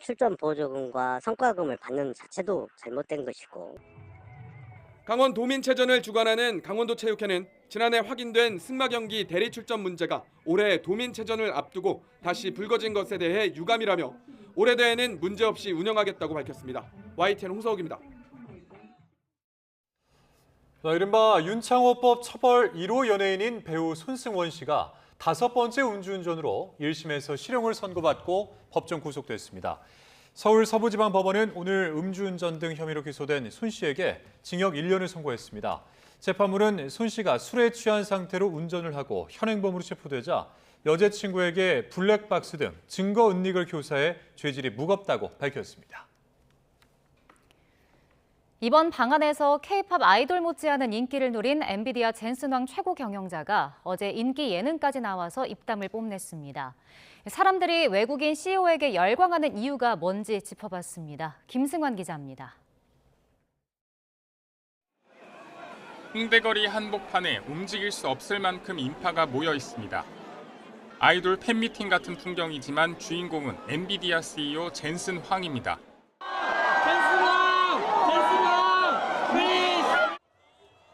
출전 보조금과 성과금을 받는 자체도 잘못된 것이고. 강원 도민체전을 주관하는 강원도 체육회는 지난해 확인된 승마 경기 대리 출전 문제가 올해 도민체전을 앞두고 다시 불거진 것에 대해 유감이라며 올해 대회는 문제없이 운영하겠다고 밝혔습니다. YTN 홍서욱입니다. 이른바 윤창호법 처벌 1호 연예인인 배우 손승원 씨가 5번째 음주운전으로 1심에서 실형을 선고받고 법정 구속됐습니다. 서울 서부지방법원은 오늘 음주운전 등 혐의로 기소된 손 씨에게 징역 1년을 선고했습니다. 재판부는 손 씨가 술에 취한 상태로 운전을 하고 현행범으로 체포되자 여자친구에게 블랙박스 등 증거 은닉을 교사해 죄질이 무겁다고 밝혔습니다. 이번 방안에서 K-팝 아이돌 못지않은 인기를 누린 엔비디아 젠슨 황 최고 경영자가 어제 인기 예능까지 나와서 입담을 뽐냈습니다. 사람들이 외국인 CEO에게 열광하는 이유가 뭔지 짚어봤습니다. 김승환 기자입니다. 홍대거리 한복판에 움직일 수 없을 만큼 인파가 모여 있습니다. 아이돌 팬미팅 같은 풍경이지만 주인공은 엔비디아 CEO 젠슨 황입니다.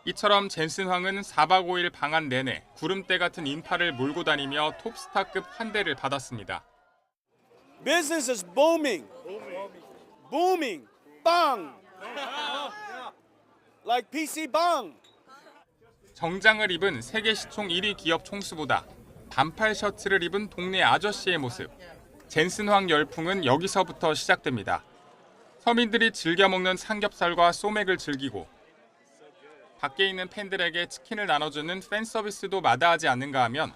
이처럼 젠슨 황은 4박 5일 방한 내내 구름대 같은 인파를 몰고 다니며 톱스타급 환대를 받았습니다. Business is booming. Booming. Bang. Like PC bang. 정장을 입은 세계 시총 1위 기업 총수보다 반팔 셔츠를 입은 동네 아저씨의 모습. 젠슨 황 열풍은 여기서부터 시작됩니다. 서민들이 즐겨 먹는 삼겹살과 소맥을 즐기고 밖에 있는 팬들에게 치킨을 나눠주는 팬 서비스도 마다하지 않는가 하면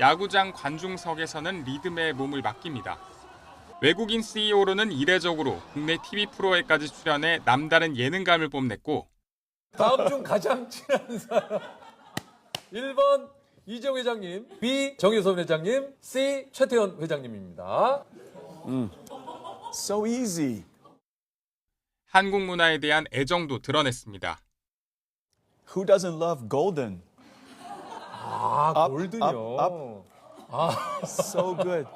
야구장 관중석에서는 리듬에 몸을 맡깁니다. 외국인 CEO로는 이례적으로 국내 TV 프로에까지 출연해 남다른 예능감을 뽐냈고 다음 중 가장 친한 사람 1번 이재용 회장님, B. 정유섭 회장님, C. 최태원 회장님입니다. So easy. 한국 문화에 대한 애정도 드러냈습니다. Who doesn't love golden? 골든요. So good.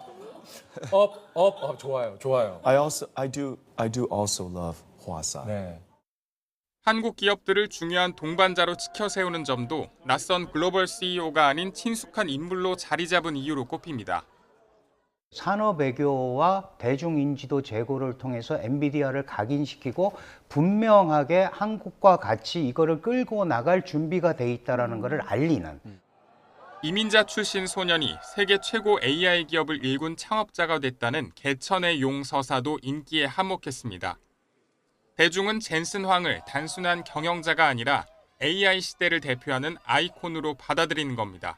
좋아요, 좋아요. I do also love 화사. 네. 한국 기업들을 중요한 동반자로 지켜 세우는 점도 낯선 글로벌 CEO가 아닌 친숙한 인물로 자리 잡은 이유로 꼽힙니다. 산업 외교와 대중 인지도 제고를 통해서 엔비디아를 각인시키고 분명하게 한국과 같이 이거를 끌고 나갈 준비가 돼 있다라는 것을 알리는. 이민자 출신 소년이 세계 최고 AI 기업을 일군 창업자가 됐다는 개천의 용 서사도 인기에 한몫했습니다. 대중은 젠슨 황을 단순한 경영자가 아니라 AI 시대를 대표하는 아이콘으로 받아들이는 겁니다.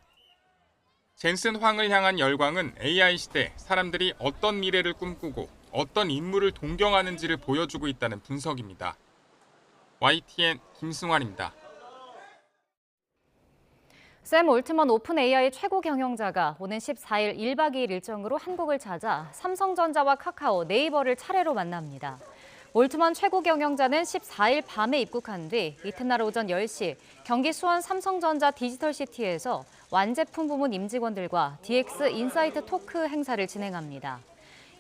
젠슨 황을 향한 열광은 AI 시대 사람들이 어떤 미래를 꿈꾸고 어떤 인물을 동경하는지를 보여주고 있다는 분석입니다. YTN 김승환입니다. 샘 올트먼 오픈 AI 최고 경영자가 오는 14일 1박 2일 일정으로 한국을 찾아 삼성전자와 카카오, 네이버를 차례로 만납니다. 올트먼 최고 경영자는 14일 밤에 입국한 뒤 이튿날 오전 10시 경기 수원 삼성전자 디지털시티에서 완제품 부문 임직원들과 DX 인사이트 토크 행사를 진행합니다.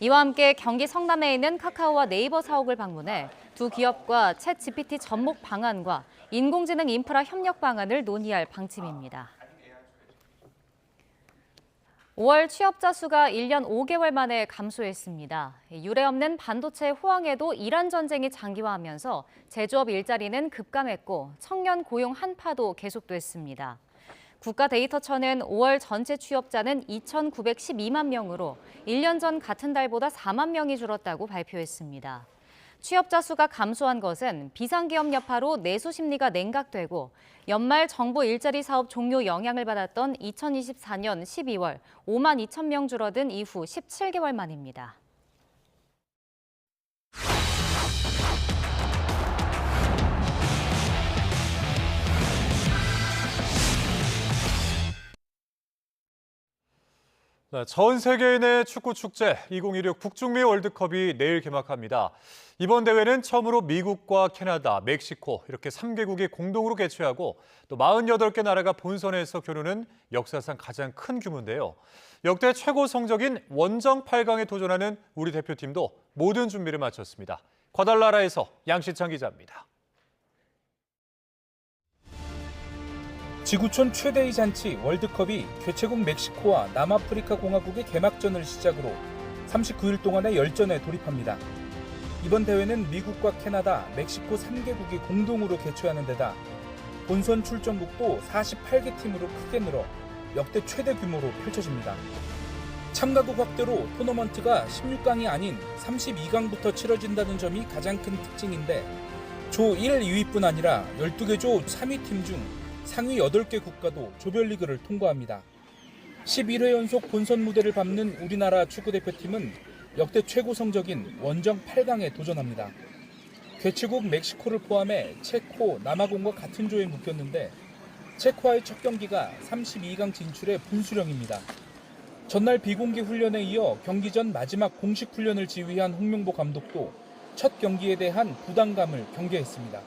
이와 함께 경기 성남에 있는 카카오와 네이버 사옥을 방문해 두 기업과 챗 GPT 접목 방안과 인공지능 인프라 협력 방안을 논의할 방침입니다. 5월 취업자 수가 1년 5개월 만에 감소했습니다. 유례없는 반도체 호황에도 이란 전쟁이 장기화하면서 제조업 일자리는 급감했고 청년 고용 한파도 계속됐습니다. 국가데이터처는 5월 전체 취업자는 2,912만 명으로 1년 전 같은 달보다 4만 명이 줄었다고 발표했습니다. 취업자 수가 감소한 것은 비상계엄 여파로 내수 심리가 냉각되고 연말 정부 일자리 사업 종료 영향을 받았던 2024년 12월 5만 2천 명 줄어든 이후 17개월 만입니다. 전 세계인의 축구 축제 2016 북중미 월드컵이 내일 개막합니다. 이번 대회는 처음으로 미국과 캐나다, 멕시코 이렇게 3개국이 공동으로 개최하고 또 48개 나라가 본선에서 겨루는 역사상 가장 큰 규모인데요. 역대 최고 성적인 원정 8강에 도전하는 우리 대표팀도 모든 준비를 마쳤습니다. 과달라라에서 양시창 기자입니다. 지구촌 최대의 잔치 월드컵이 개최국 멕시코와 남아프리카 공화국의 개막전을 시작으로 39일 동안의 열전에 돌입합니다. 이번 대회는 미국과 캐나다, 멕시코 3개국이 공동으로 개최하는 데다 본선 출전국도 48개 팀으로 크게 늘어 역대 최대 규모로 펼쳐집니다. 참가국 확대로 토너먼트가 16강이 아닌 32강부터 치러진다는 점이 가장 큰 특징인데 조 1, 2위뿐 아니라 12개 조 3위 팀 중 상위 8개 국가도 조별리그를 통과합니다. 11회 연속 본선 무대를 밟는 우리나라 축구대표팀은 역대 최고 성적인 원정 8강에 도전합니다. 개최국 멕시코를 포함해 체코, 남아공과 같은 조에 묶였는데 체코와의 첫 경기가 32강 진출의 분수령입니다. 전날 비공개 훈련에 이어 경기 전 마지막 공식 훈련을 지휘한 홍명보 감독도 첫 경기에 대한 부담감을 경계했습니다.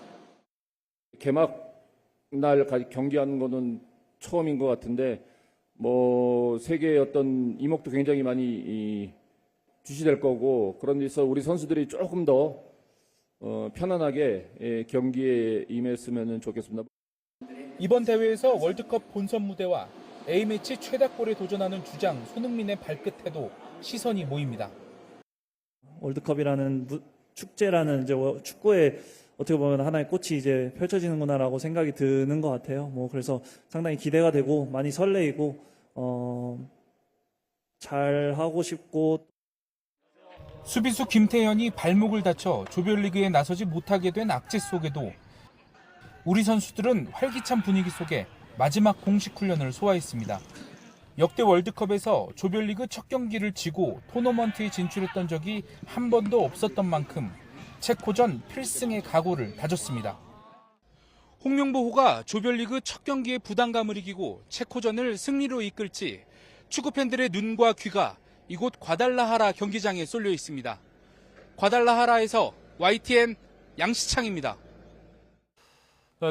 개막 날 경기하는 거는 처음인 것 같은데 세계의 어떤 이목도 굉장히 많이 주시될 거고 그런 데서 우리 선수들이 조금 더 편안하게 경기에 임했으면 좋겠습니다. 이번 대회에서 월드컵 본선 무대와 A매치 최다골에 도전하는 주장 손흥민의 발끝에도 시선이 모입니다. 월드컵이라는 축제라는 이제 축구의 어떻게 보면 하나의 꽃이 이제 펼쳐지는구나라고 생각이 드는 것 같아요. 그래서 상당히 기대가 되고 많이 설레이고 잘 하고 싶고. 수비수 김태현이 발목을 다쳐 조별리그에 나서지 못하게 된 악재 속에도 우리 선수들은 활기찬 분위기 속에 마지막 공식 훈련을 소화했습니다. 역대 월드컵에서 조별리그 첫 경기를 지고 토너먼트에 진출했던 적이 한 번도 없었던 만큼 체코전 필승의 각오를 다졌습니다. 홍명보 호가 조별리그 첫 경기에 부담감을 이기고 체코전을 승리로 이끌지 축구 팬들의 눈과 귀가 이곳 과달라하라 경기장에 쏠려 있습니다. 과달라하라에서 YTN 양시창입니다.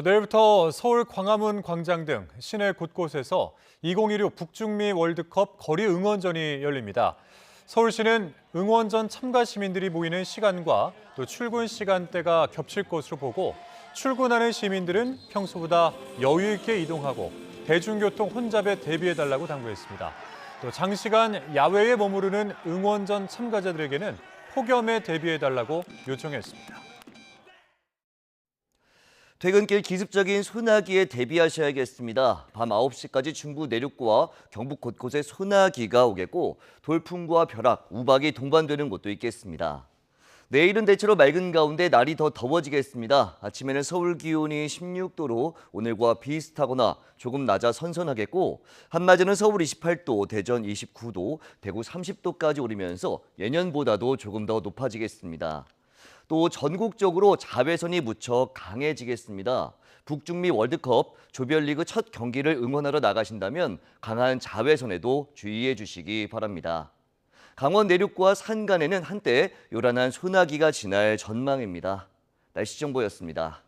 내일부터 서울 광화문 광장 등 시내 곳곳에서 2016 북중미 월드컵 거리 응원전이 열립니다. 서울시는 응원전 참가 시민들이 모이는 시간과 또 출근 시간대가 겹칠 것으로 보고 출근하는 시민들은 평소보다 여유 있게 이동하고 대중교통 혼잡에 대비해달라고 당부했습니다. 또 장시간 야외에 머무르는 응원전 참가자들에게는 폭염에 대비해달라고 요청했습니다. 퇴근길 기습적인 소나기에 대비하셔야겠습니다. 밤 9시까지 중부 내륙과 경북 곳곳에 소나기가 오겠고 돌풍과 벼락, 우박이 동반되는 곳도 있겠습니다. 내일은 대체로 맑은 가운데 날이 더 더워지겠습니다. 아침에는 서울 기온이 16도로 오늘과 비슷하거나 조금 낮아 선선하겠고 한낮에는 서울 28도, 대전 29도, 대구 30도까지 오르면서 예년보다도 조금 더 높아지겠습니다. 또 전국적으로 자외선이 무척 강해지겠습니다. 북중미 월드컵 조별리그 첫 경기를 응원하러 나가신다면 강한 자외선에도 주의해 주시기 바랍니다. 강원 내륙과 산간에는 한때 요란한 소나기가 지날 전망입니다. 날씨 정보였습니다.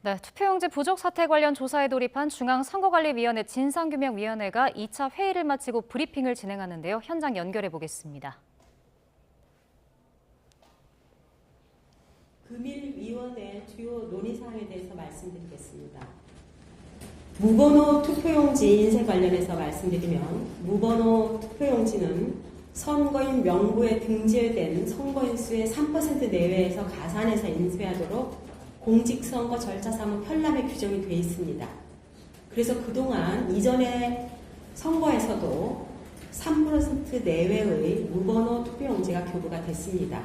네, 투표용지 부족 사태 관련 조사에 돌입한 중앙선거관리위원회 진상규명위원회가 2차 회의를 마치고 브리핑을 진행하는데요. 현장 연결해 보겠습니다. 금일위원회 주요 논의사항에 대해서 말씀드리겠습니다. 무번호 투표용지 인쇄 관련해서 말씀드리면 무번호 투표용지는 선거인 명부에 등재된 선거인 수의 3% 내외에서 가산해서 인쇄하도록 공직선거 절차사무 편람에 규정이 되어 있습니다. 그래서 그동안 이전에 선거에서도 3% 내외의 무번호 투표용지가 교부가 됐습니다.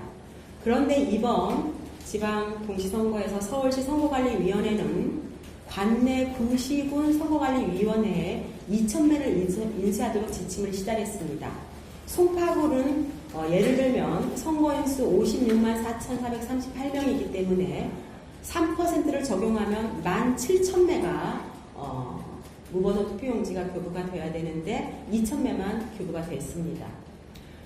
그런데 이번 지방 동시선거에서 서울시 선거관리위원회는 관내 구시군 선거관리위원회에 2,000매를 인쇄하도록 지침을 시달했습니다. 송파구는 예를 들면 선거인 수 56만 4,438명이기 때문에 3%를 적용하면 17,000매가 무번호 투표용지가 교부가 돼야 되는데 2,000매만 교부가 됐습니다.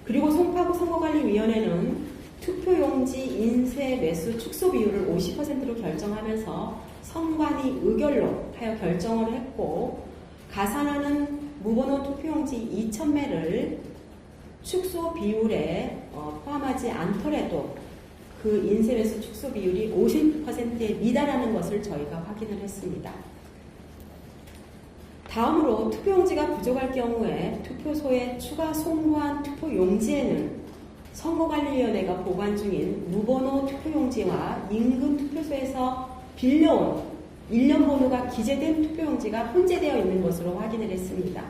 그리고 송파구 선거관리위원회는 투표용지 인쇄 매수 축소 비율을 50%로 결정하면서 선관위 의결로 하여 결정을 했고 가산하는 무번호 투표용지 2,000매를 축소 비율에 포함하지 않더라도 그 인쇄 매수 축소 비율이 50%에 미달하는 것을 저희가 확인을 했습니다. 다음으로 투표용지가 부족할 경우에 투표소에 추가 송부한 투표용지에는 선거관리위원회가 보관 중인 무번호 투표용지와 인근 투표소에서 빌려온 일련 번호가 기재된 투표용지가 혼재되어 있는 것으로 확인을 했습니다.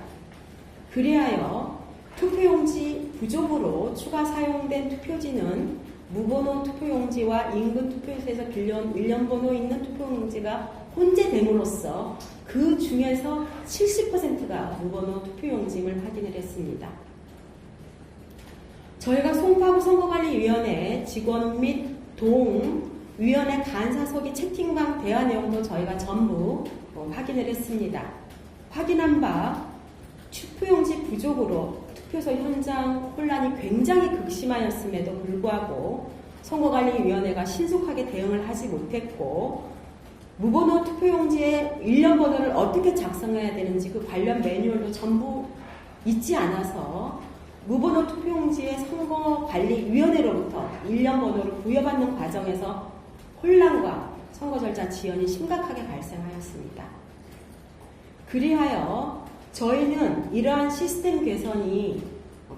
그리하여 투표용지 부족으로 추가 사용된 투표지는 무번호 투표용지와 인근 투표소에서 빌려온 일련 번호 있는 투표용지가 혼재됨으로써 그 중에서 70%가 무번호 투표용지임을 확인을 했습니다. 저희가 송파구 선거관리위원회 직원 및 동위원회 간사석의 채팅방 대화 내용도 저희가 전부 확인을 했습니다. 확인한 바 투표용지 부족으로 투표소 현장 혼란이 굉장히 극심하였음에도 불구하고 선거관리위원회가 신속하게 대응을 하지 못했고 무번호 투표용지의 일련 번호를 어떻게 작성해야 되는지 그 관련 매뉴얼도 전부 있지 않아서 무번호 투표용지의 선거관리위원회로부터 일련 번호를 부여받는 과정에서 혼란과 선거 절차 지연이 심각하게 발생하였습니다. 그리하여 저희는 이러한 시스템 개선이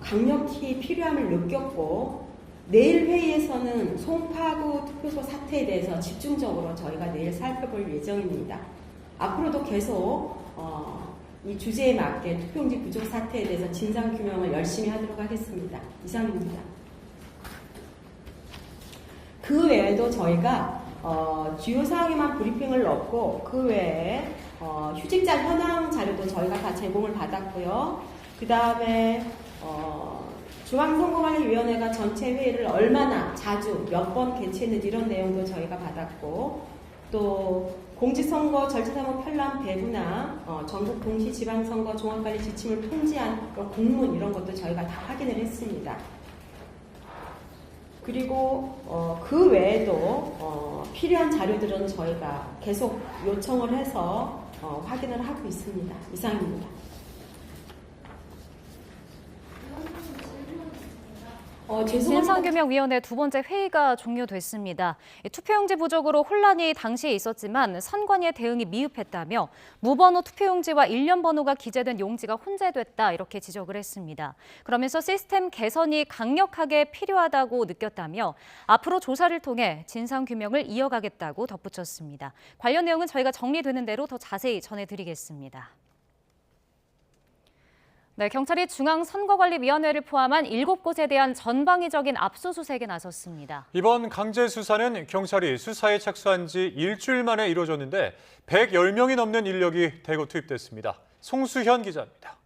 강력히 필요함을 느꼈고 내일 회의에서는 송파구 투표소 사태에 대해서 집중적으로 저희가 내일 살펴볼 예정입니다. 앞으로도 계속 이 주제에 맞게 투표용지 부족 사태에 대해서 진상규명을 열심히 하도록 하겠습니다. 이상입니다. 그 외에도 저희가 주요 사항에만 브리핑을 넣고 그 외에 휴직자 현황 자료도 저희가 다 제공을 받았고요. 그 다음에 중앙선거관리위원회가 전체 회의를 얼마나 자주 몇 번 개최했는지 이런 내용도 저희가 받았고, 또 공직선거 절차사무 편람 배부나 전국 동시 지방선거 종합관리 지침을 통지한 공문 이런 것도 저희가 다 확인을 했습니다. 그리고 그 외에도 필요한 자료들은 저희가 계속 요청을 해서 확인을 하고 있습니다. 이상입니다. 진상규명위원회 두 번째 회의가 종료됐습니다. 투표용지 부족으로 혼란이 당시에 있었지만 선관위의 대응이 미흡했다며 무번호 투표용지와 일련 번호가 기재된 용지가 혼재됐다 이렇게 지적을 했습니다. 그러면서 시스템 개선이 강력하게 필요하다고 느꼈다며 앞으로 조사를 통해 진상규명을 이어가겠다고 덧붙였습니다. 관련 내용은 저희가 정리되는 대로 더 자세히 전해드리겠습니다. 네, 경찰이 중앙선거관리위원회를 포함한 7곳에 대한 전방위적인 압수수색에 나섰습니다. 이번 강제 수사는 경찰이 수사에 착수한 지 일주일 만에 이루어졌는데 110명이 넘는 인력이 대거 투입됐습니다. 송수현 기자입니다.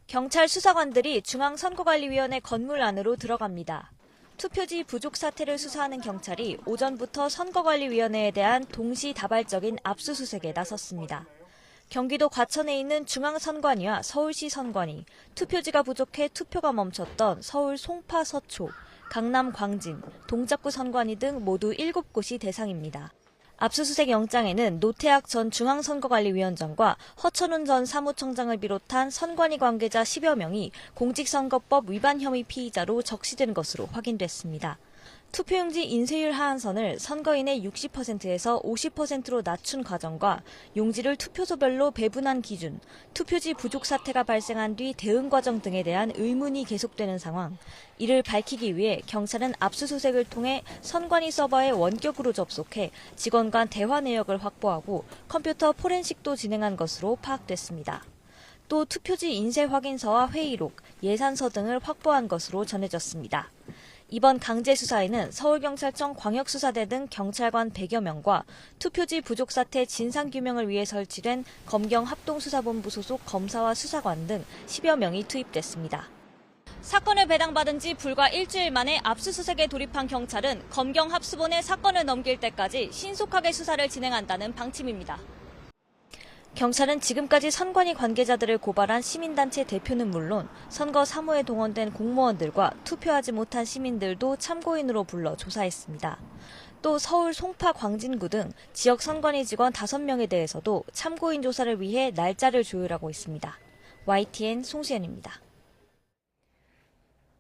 경찰 수사관들이 중앙선거관리위원회 건물 안으로 들어갑니다. 투표지 부족 사태를 수사하는 경찰이 오전부터 선거관리위원회에 대한 동시다발적인 압수수색에 나섰습니다. 경기도 과천에 있는 중앙선관위와 서울시 선관위, 투표지가 부족해 투표가 멈췄던 서울 송파 서초, 강남 광진, 동작구 선관위 등 모두 7곳이 대상입니다. 압수수색 영장에는 노태학 전 중앙선거관리위원장과 허천훈 전 사무총장을 비롯한 선관위 관계자 10여 명이 공직선거법 위반 혐의 피의자로 적시된 것으로 확인됐습니다. 투표용지 인쇄율 하한선을 선거인의 60%에서 50%로 낮춘 과정과 용지를 투표소별로 배분한 기준, 투표지 부족 사태가 발생한 뒤 대응 과정 등에 대한 의문이 계속되는 상황, 이를 밝히기 위해 경찰은 압수수색을 통해 선관위 서버에 원격으로 접속해 직원 간 대화 내역을 확보하고 컴퓨터 포렌식도 진행한 것으로 파악됐습니다. 또 투표지 인쇄 확인서와 회의록, 예산서 등을 확보한 것으로 전해졌습니다. 이번 강제 수사에는 서울경찰청 광역수사대 등 경찰관 100여 명과 투표지 부족 사태 진상규명을 위해 설치된 검경합동수사본부 소속 검사와 수사관 등 10여 명이 투입됐습니다. 사건을 배당받은 지 불과 일주일 만에 압수수색에 돌입한 경찰은 검경합수본에 사건을 넘길 때까지 신속하게 수사를 진행한다는 방침입니다. 경찰은 지금까지 선관위 관계자들을 고발한 시민단체 대표는 물론 선거 사무에 동원된 공무원들과 투표하지 못한 시민들도 참고인으로 불러 조사했습니다. 또 서울 송파 광진구 등 지역 선관위 직원 5명에 대해서도 참고인 조사를 위해 날짜를 조율하고 있습니다. YTN 송수연입니다.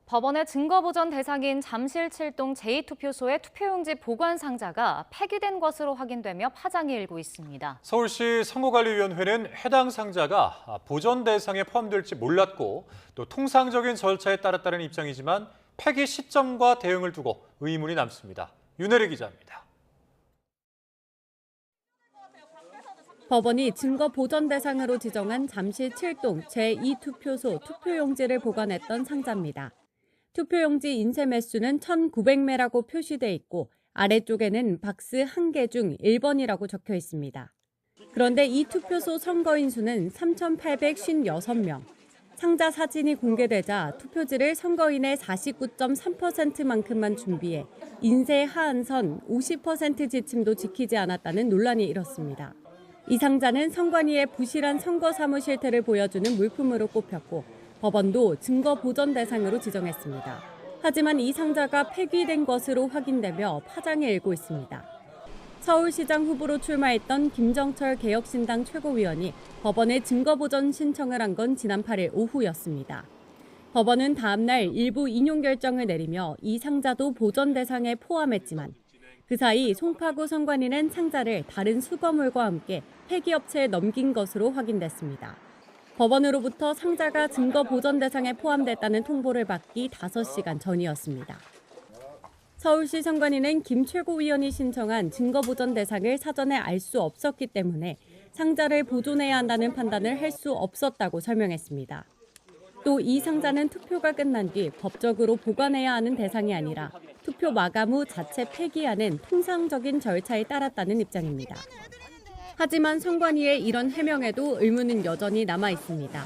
법원의 증거보전 대상인 잠실 7동 제2투표소의 투표용지 보관 상자가 폐기된 것으로 확인되며 파장이 일고 있습니다. 서울시 선거관리위원회는 해당 상자가 보전 대상에 포함될지 몰랐고 또 통상적인 절차에 따랐다는 입장이지만 폐기 시점과 대응을 두고 의문이 남습니다. 윤혜리 기자입니다. 법원이 증거 보전 대상으로 지정한 잠실 7동 제2투표소 투표용지를 보관했던 상자입니다. 투표용지 인쇄 매수는 1,900매라고 표시돼 있고 아래쪽에는 박스 1개 중 1번이라고 적혀 있습니다. 그런데 이 투표소 선거인 수는 3,856명. 상자 사진이 공개되자 투표지를 선거인의 49.3%만큼만 준비해 인쇄 하한선 50% 지침도 지키지 않았다는 논란이 일었습니다. 이 상자는 선관위의 부실한 선거 사무 실태를 보여주는 물품으로 꼽혔고 법원도 증거 보전 대상으로 지정했습니다. 하지만 이 상자가 폐기된 것으로 확인되며 파장이 일고 있습니다. 서울시장 후보로 출마했던 김정철 개혁신당 최고위원이 법원에 증거 보전 신청을 한 건 지난 8일 오후였습니다. 법원은 다음 날 일부 인용 결정을 내리며 이 상자도 보전 대상에 포함했지만 그 사이 송파구 선관위는 상자를 다른 수거물과 함께 폐기업체에 넘긴 것으로 확인됐습니다. 법원으로부터 상자가 증거 보전 대상에 포함됐다는 통보를 받기 5시간 전이었습니다. 서울시 선관위는 김 최고위원이 신청한 증거보전 대상을 사전에 알 수 없었기 때문에 상자를 보존해야 한다는 판단을 할 수 없었다고 설명했습니다. 또 이 상자는 투표가 끝난 뒤 법적으로 보관해야 하는 대상이 아니라 투표 마감 후 자체 폐기하는 통상적인 절차에 따랐다는 입장입니다. 하지만 선관위의 이런 해명에도 의문은 여전히 남아 있습니다.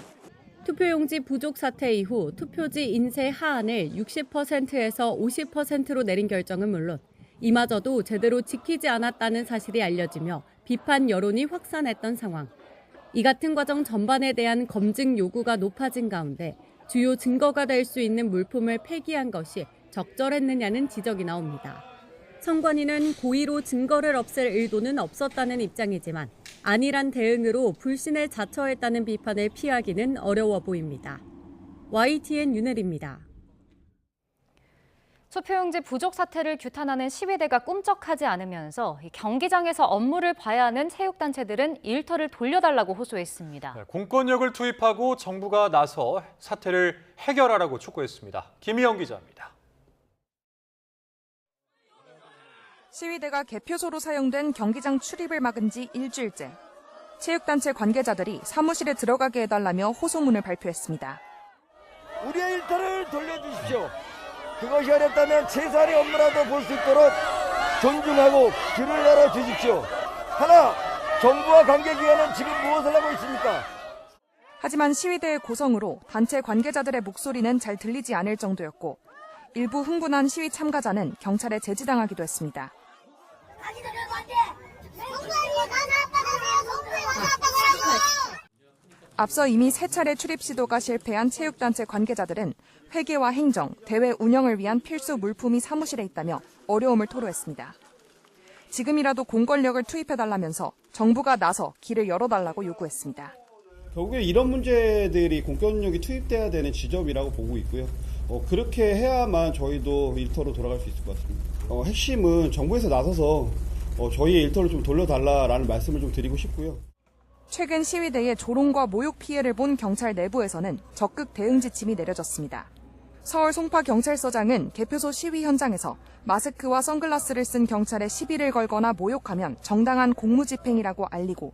투표용지 부족 사태 이후 투표지 인쇄 하한을 60%에서 50%로 내린 결정은 물론 이마저도 제대로 지키지 않았다는 사실이 알려지며 비판 여론이 확산했던 상황. 이 같은 과정 전반에 대한 검증 요구가 높아진 가운데 주요 증거가 될 수 있는 물품을 폐기한 것이 적절했느냐는 지적이 나옵니다. 선관위는 고의로 증거를 없앨 의도는 없었다는 입장이지만 안일한 대응으로 불신을 자처했다는 비판을 피하기는 어려워 보입니다. YTN 윤혜리입니다. 투표용지 부족 사태를 규탄하는 시위대가 꿈쩍하지 않으면서 경기장에서 업무를 봐야 하는 체육단체들은 일터를 돌려달라고 호소했습니다. 공권력을 투입하고 정부가 나서 사태를 해결하라고 촉구했습니다. 김희영 기자입니다. 시위대가 개표소로 사용된 경기장 출입을 막은 지 일주일째. 체육단체 관계자들이 사무실에 들어가게 해달라며 호소문을 발표했습니다. 우리의 일터를 돌려주십시오. 그것이 어렵다면 최소한의 업무라도 볼 수 있도록 존중하고 길을 열어주십시오. 하나, 정부와 관계기관은 지금 무엇을 하고 있습니까? 하지만 시위대의 고성으로 단체 관계자들의 목소리는 잘 들리지 않을 정도였고 일부 흥분한 시위 참가자는 경찰에 제지당하기도 했습니다. 앞서 이미 3차례 출입 시도가 실패한 체육단체 관계자들은 회계와 행정, 대회 운영을 위한 필수 물품이 사무실에 있다며 어려움을 토로했습니다. 지금이라도 공권력을 투입해달라면서 정부가 나서 길을 열어달라고 요구했습니다. 결국에 이런 문제들이 공권력이 투입돼야 되는 지점이라고 보고 있고요. 그렇게 해야만 저희도 일터로 돌아갈 수 있을 것 같습니다. 핵심은 정부에서 나서서 저희의 일터를 좀 돌려달라라는 말씀을 좀 드리고 싶고요. 최근 시위대의 조롱과 모욕 피해를 본 경찰 내부에서는 적극 대응 지침이 내려졌습니다. 서울 송파경찰서장은 개표소 시위 현장에서 마스크와 선글라스를 쓴 경찰에 시비를 걸거나 모욕하면 정당한 공무집행이라고 알리고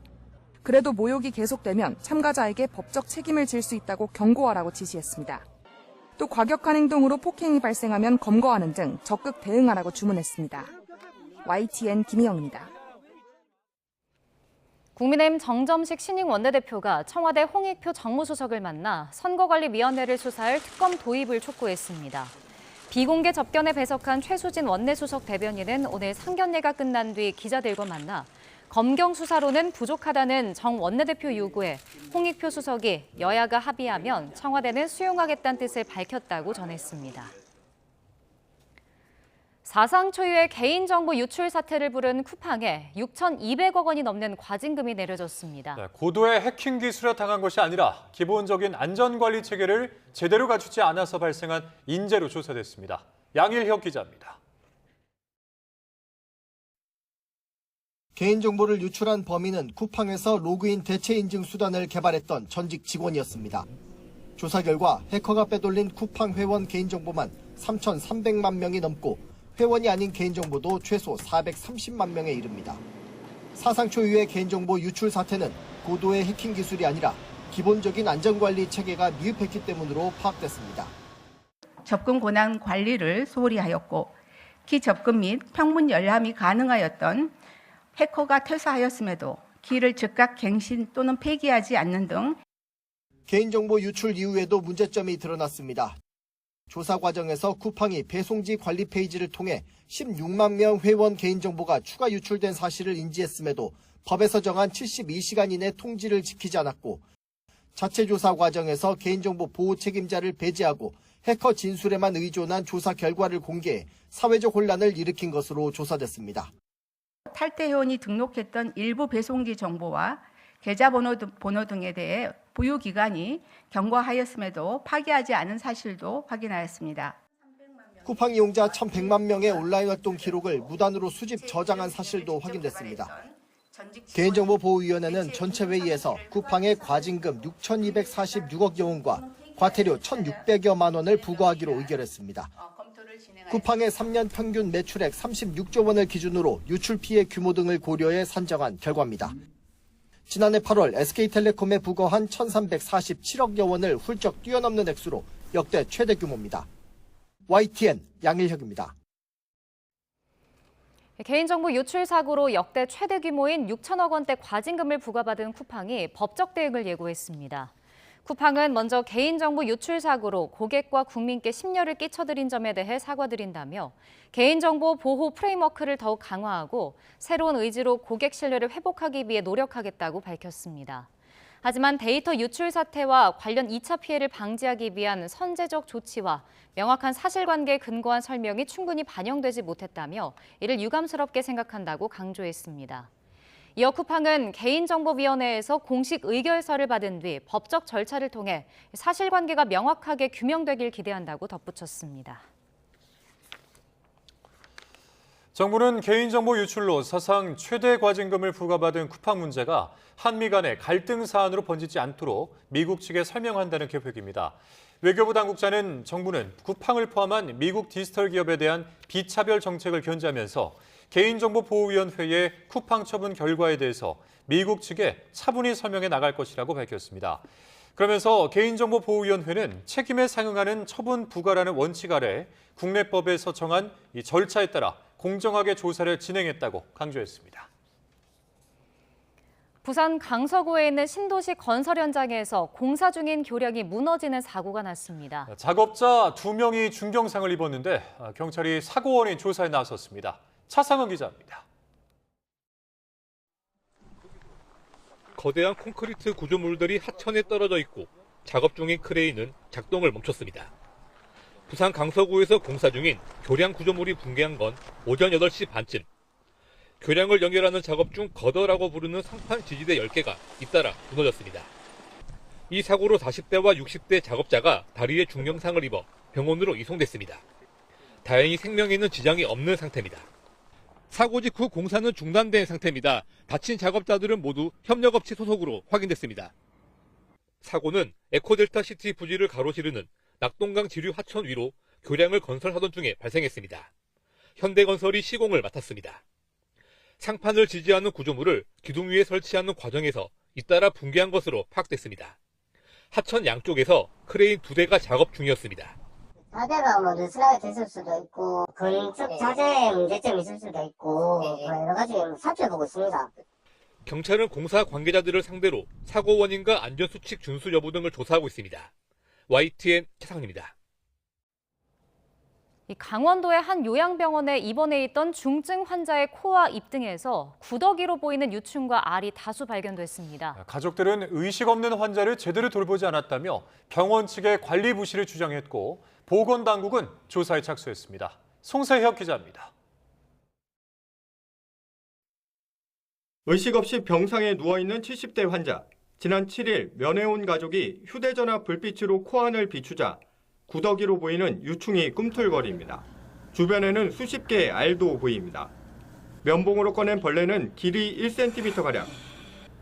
그래도 모욕이 계속되면 참가자에게 법적 책임을 질 수 있다고 경고하라고 지시했습니다. 또 과격한 행동으로 폭행이 발생하면 검거하는 등 적극 대응하라고 주문했습니다. YTN 김희영입니다. 국민의힘 정점식 신임 원내대표가 청와대 홍익표 정무수석을 만나 선거관리위원회를 수사할 특검 도입을 촉구했습니다. 비공개 접견에 배석한 최수진 원내수석 대변인은 오늘 상견례가 끝난 뒤 기자들과 만나 검경 수사로는 부족하다는 정 원내대표 요구에 홍익표 수석이 여야가 합의하면 청와대는 수용하겠다는 뜻을 밝혔다고 전했습니다. 사상 초유의 개인정보 유출 사태를 부른 쿠팡에 6,200억 원이 넘는 과징금이 내려졌습니다. 고도의 해킹 기술에 당한 것이 아니라 기본적인 안전관리 체계를 제대로 갖추지 않아서 발생한 인재로 조사됐습니다. 양일혁 기자입니다. 개인정보를 유출한 범인은 쿠팡에서 로그인 대체 인증 수단을 개발했던 전직 직원이었습니다. 조사 결과 해커가 빼돌린 쿠팡 회원 개인정보만 3,300만 명이 넘고 회원이 아닌 개인정보도 최소 430만 명에 이릅니다. 사상 초유의 개인정보 유출 사태는 고도의 해킹 기술이 아니라 기본적인 안전관리 체계가 미흡했기 때문으로 파악됐습니다. 접근 권한 관리를 소홀히 하였고 키 접근 및 평문 열람이 가능하였던 해커가 퇴사하였음에도 키를 즉각 갱신 또는 폐기하지 않는 등 개인정보 유출 이후에도 문제점이 드러났습니다. 조사 과정에서 쿠팡이 배송지 관리 페이지를 통해 16만 명 회원 개인정보가 추가 유출된 사실을 인지했음에도 법에서 정한 72시간 이내 통지를 지키지 않았고 자체 조사 과정에서 개인정보 보호 책임자를 배제하고 해커 진술에만 의존한 조사 결과를 공개해 사회적 혼란을 일으킨 것으로 조사됐습니다. 탈퇴 회원이 등록했던 일부 배송지 정보와 계좌번호 등에 대해 보유기관이 경고하였음에도 파기하지 않은 사실도 확인하였습니다. 쿠팡 이용자 1,100만 명의 온라인 활동 기록을 무단으로 수집 저장한 사실도 확인됐습니다. 개인정보보호위원회는 전체 회의에서 쿠팡의 과징금 6,246억여 원과 과태료 1,600여만 원을 부과하기로 의결했습니다. 쿠팡의 3년 평균 매출액 36조 원을 기준으로 유출 피해 규모 등을 고려해 산정한 결과입니다. 지난해 8월 SK텔레콤에 부과한 1,347억여 원을 훌쩍 뛰어넘는 액수로 역대 최대 규모입니다. YTN 양일혁입니다. 개인정보 유출 사고로 역대 최대 규모인 6천억 원대 과징금을 부과받은 쿠팡이 법적 대응을 예고했습니다. 쿠팡은 먼저 개인정보 유출 사고로 고객과 국민께 심려를 끼쳐드린 점에 대해 사과드린다며 개인정보 보호 프레임워크를 더욱 강화하고 새로운 의지로 고객 신뢰를 회복하기 위해 노력하겠다고 밝혔습니다. 하지만 데이터 유출 사태와 관련 2차 피해를 방지하기 위한 선제적 조치와 명확한 사실관계에 근거한 설명이 충분히 반영되지 못했다며 이를 유감스럽게 생각한다고 강조했습니다. 이어 쿠팡은 개인정보위원회에서 공식 의결서를 받은 뒤 법적 절차를 통해 사실관계가 명확하게 규명되길 기대한다고 덧붙였습니다. 정부는 개인정보 유출로 사상 최대 과징금을 부과받은 쿠팡 문제가 한미 간의 갈등 사안으로 번지지 않도록 미국 측에 설명한다는 계획입니다. 외교부 당국자는 정부는 쿠팡을 포함한 미국 디지털 기업에 대한 비차별 정책을 견지하면서 개인정보보호위원회의 쿠팡 처분 결과에 대해서 미국 측에 차분히 설명해 나갈 것이라고 밝혔습니다. 그러면서 개인정보보호위원회는 책임에 상응하는 처분 부과라는 원칙 아래 국내법에서 정한 이 절차에 따라 공정하게 조사를 진행했다고 강조했습니다. 부산 강서구에 있는 신도시 건설 현장에서 공사 중인 교량이 무너지는 사고가 났습니다. 작업자 2명이 중경상을 입었는데 경찰이 사고 원인 조사에 나섰습니다. 차상은 기자입니다. 거대한 콘크리트 구조물들이 하천에 떨어져 있고 작업 중인 크레인은 작동을 멈췄습니다. 부산 강서구에서 공사 중인 교량 구조물이 붕괴한 건 오전 8시 반쯤. 교량을 연결하는 작업 중 거더라고 부르는 상판 지지대 10개가 잇따라 무너졌습니다. 이 사고로 40대와 60대 작업자가 다리에 중경상을 입어 병원으로 이송됐습니다. 다행히 생명에는 지장이 없는 상태입니다. 사고 직후 공사는 중단된 상태입니다. 다친 작업자들은 모두 협력업체 소속으로 확인됐습니다. 사고는 에코델타 시티 부지를 가로지르는 낙동강 지류 하천 위로 교량을 건설하던 중에 발생했습니다. 현대건설이 시공을 맡았습니다. 상판을 지지하는 구조물을 기둥 위에 설치하는 과정에서 잇따라 붕괴한 것으로 파악됐습니다. 하천 양쪽에서 크레인 2대가 작업 중이었습니다. 자재가 뭐 느슨하게 됐을 수도 있고 건축 자재에 문제점이 있을 수도 있고 여러 가지 살펴보고 있습니다. 경찰은 공사 관계자들을 상대로 사고 원인과 안전수칙 준수 여부 등을 조사하고 있습니다. YTN 최상입니다. 강원도의 한 요양병원에 입원해 있던 중증 환자의 코와 입 등에서 구더기로 보이는 유충과 알이 다수 발견됐습니다. 가족들은 의식 없는 환자를 제대로 돌보지 않았다며 병원 측의 관리 부실을 주장했고 보건당국은 조사에 착수했습니다. 송세혁 기자입니다. 의식 없이 병상에 누워있는 70대 환자. 지난 7일 면회 온 가족이 휴대전화 불빛으로 코안을 비추자 구더기로 보이는 유충이 꿈틀거립니다. 주변에는 수십 개의 알도 보입니다. 면봉으로 꺼낸 벌레는 길이 1cm가량.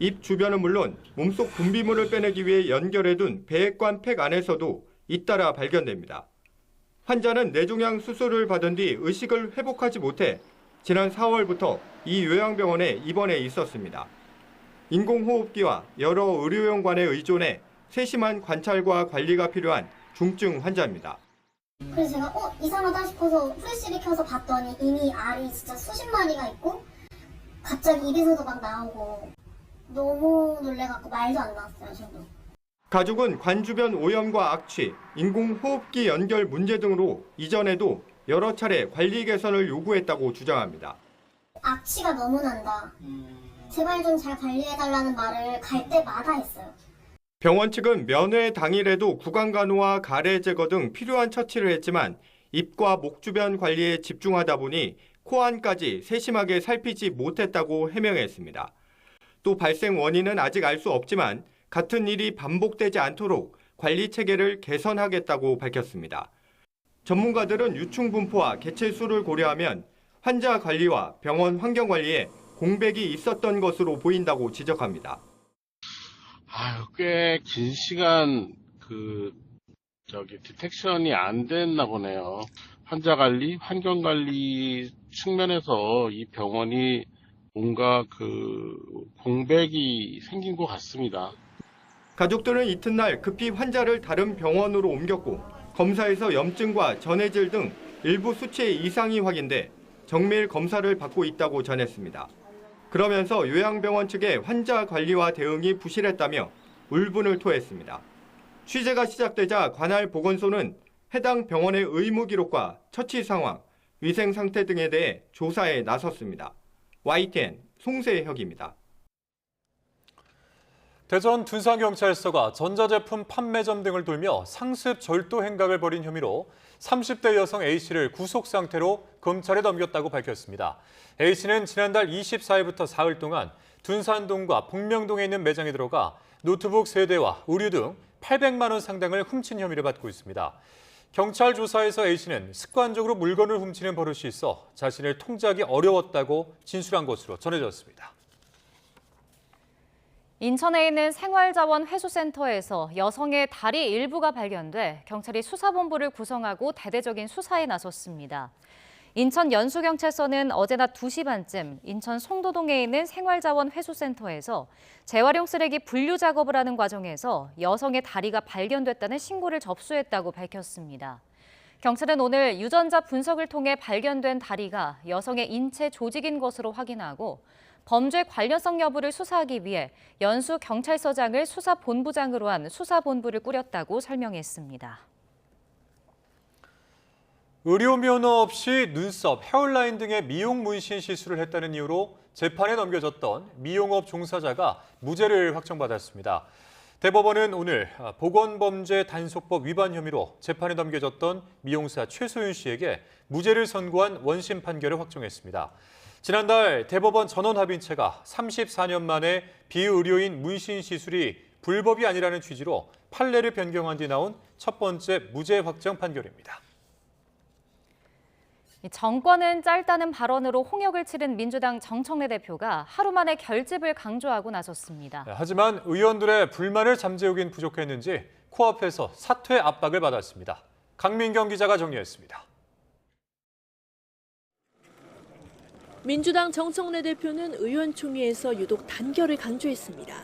입 주변은 물론 몸속 분비물을 빼내기 위해 연결해둔 배액관 팩 안에서도 잇따라 발견됩니다. 환자는 뇌종양 수술을 받은 뒤 의식을 회복하지 못해 지난 4월부터 이 요양병원에 입원해 있었습니다. 인공호흡기와 여러 의료용관에 의존해 세심한 관찰과 관리가 필요한 중증 환자입니다. 그래서 제가 이상하다 싶어서 후레쉬를 켜서 봤더니 이미 알이 진짜 수십 마리가 있고 갑자기 입에서도 막 나오고 너무 놀래갖고 말도 안 나왔어요, 저도. 가족은 관 주변 오염과 악취, 인공호흡기 연결 문제 등으로 이전에도 여러 차례 관리 개선을 요구했다고 주장합니다. 악취가 너무 난다. 제발 좀 잘 관리해달라는 말을 갈 때마다 했어요. 병원 측은 면회 당일에도 구강간호와 가래 제거 등 필요한 처치를 했지만 입과 목 주변 관리에 집중하다 보니 코안까지 세심하게 살피지 못했다고 해명했습니다. 또 발생 원인은 아직 알 수 없지만 같은 일이 반복되지 않도록 관리 체계를 개선하겠다고 밝혔습니다. 전문가들은 유충 분포와 개체 수를 고려하면 환자 관리와 병원 환경 관리에 공백이 있었던 것으로 보인다고 지적합니다. 꽤 긴 시간 디텍션이 안 됐나 보네요. 환자 관리, 환경 관리 측면에서 이 병원이 뭔가 공백이 생긴 것 같습니다. 가족들은 이튿날 급히 환자를 다른 병원으로 옮겼고 검사에서 염증과 전해질 등 일부 수치에 이상이 확인돼 정밀 검사를 받고 있다고 전했습니다. 그러면서 요양병원 측의 환자 관리와 대응이 부실했다며 울분을 토했습니다. 취재가 시작되자 관할 보건소는 해당 병원의 의무 기록과 처치 상황, 위생 상태 등에 대해 조사에 나섰습니다. YTN 송세혁입니다. 대전 둔산경찰서가 전자제품 판매점 등을 돌며 상습 절도 행각을 벌인 혐의로 30대 여성 A씨를 구속 상태로 검찰에 넘겼다고 밝혔습니다. A씨는 지난달 24일부터 사흘 동안 둔산동과 복명동에 있는 매장에 들어가 노트북 3대와 의류 등 800만 원 상당을 훔친 혐의를 받고 있습니다. 경찰 조사에서 A씨는 습관적으로 물건을 훔치는 버릇이 있어 자신을 통제하기 어려웠다고 진술한 것으로 전해졌습니다. 인천에 있는 생활자원회수센터에서 여성의 다리 일부가 발견돼 경찰이 수사본부를 구성하고 대대적인 수사에 나섰습니다. 인천 연수경찰서는 어제 낮 2시 반쯤 인천 송도동에 있는 생활자원회수센터에서 재활용 쓰레기 분류 작업을 하는 과정에서 여성의 다리가 발견됐다는 신고를 접수했다고 밝혔습니다. 경찰은 오늘 유전자 분석을 통해 발견된 다리가 여성의 인체 조직인 것으로 확인하고 범죄 관련성 여부를 수사하기 위해 연수경찰서장을 수사본부장으로 한 수사본부를 꾸렸다고 설명했습니다. 의료 면허 없이 눈썹, 헤어라인 등의 미용 문신 시술을 했다는 이유로 재판에 넘겨졌던 미용업 종사자가 무죄를 확정받았습니다. 대법원은 오늘 보건범죄단속법 위반 혐의로 재판에 넘겨졌던 미용사 최소윤 씨에게 무죄를 선고한 원심 판결을 확정했습니다. 지난달 대법원 전원합의체가 34년 만에 비의료인 문신 시술이 불법이 아니라는 취지로 판례를 변경한 뒤 나온 첫 번째 무죄 확정 판결입니다. 정권은 짧다는 발언으로 홍역을 치른 민주당 정청래 대표가 하루 만에 결집을 강조하고 나섰습니다. 하지만 의원들의 불만을 잠재우긴 부족했는지 코앞에서 사퇴 압박을 받았습니다. 강민경 기자가 정리했습니다. 민주당 정청래 대표는 의원총회에서 유독 단결을 강조했습니다.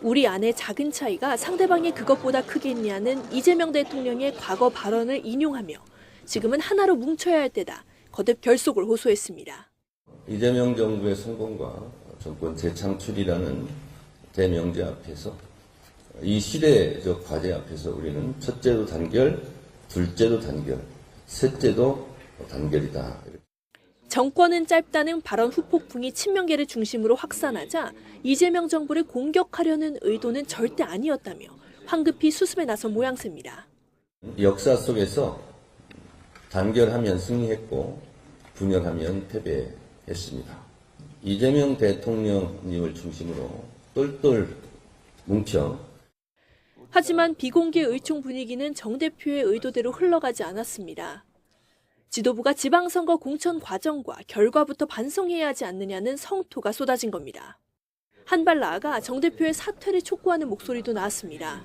우리 안의 작은 차이가 상대방이 그것보다 크겠냐는 이재명 대통령의 과거 발언을 인용하며 지금은 하나로 뭉쳐야 할 때다. 거듭 결속을 호소했습니다. 이재명 정부의 성공과 정권 재창출이라는 대명제 앞에서 이 시대적 과제 앞에서 우리는 첫째도 단결, 둘째도 단결, 셋째도 단결이다. 정권은 짧다는 발언 후폭풍이 친명계를 중심으로 확산하자 이재명 정부를 공격하려는 의도는 절대 아니었다며 황급히 수습에 나선 모양새입니다. 역사 속에서 단결하면 승리했고 분열하면 패배했습니다. 이재명 대통령님을 중심으로 똘똘 뭉쳐. 하지만 비공개 의총 분위기는 정 대표의 의도대로 흘러가지 않았습니다. 지도부가 지방선거 공천 과정과 결과부터 반성해야 하지 않느냐는 성토가 쏟아진 겁니다. 한 발 나아가 정 대표의 사퇴를 촉구하는 목소리도 나왔습니다.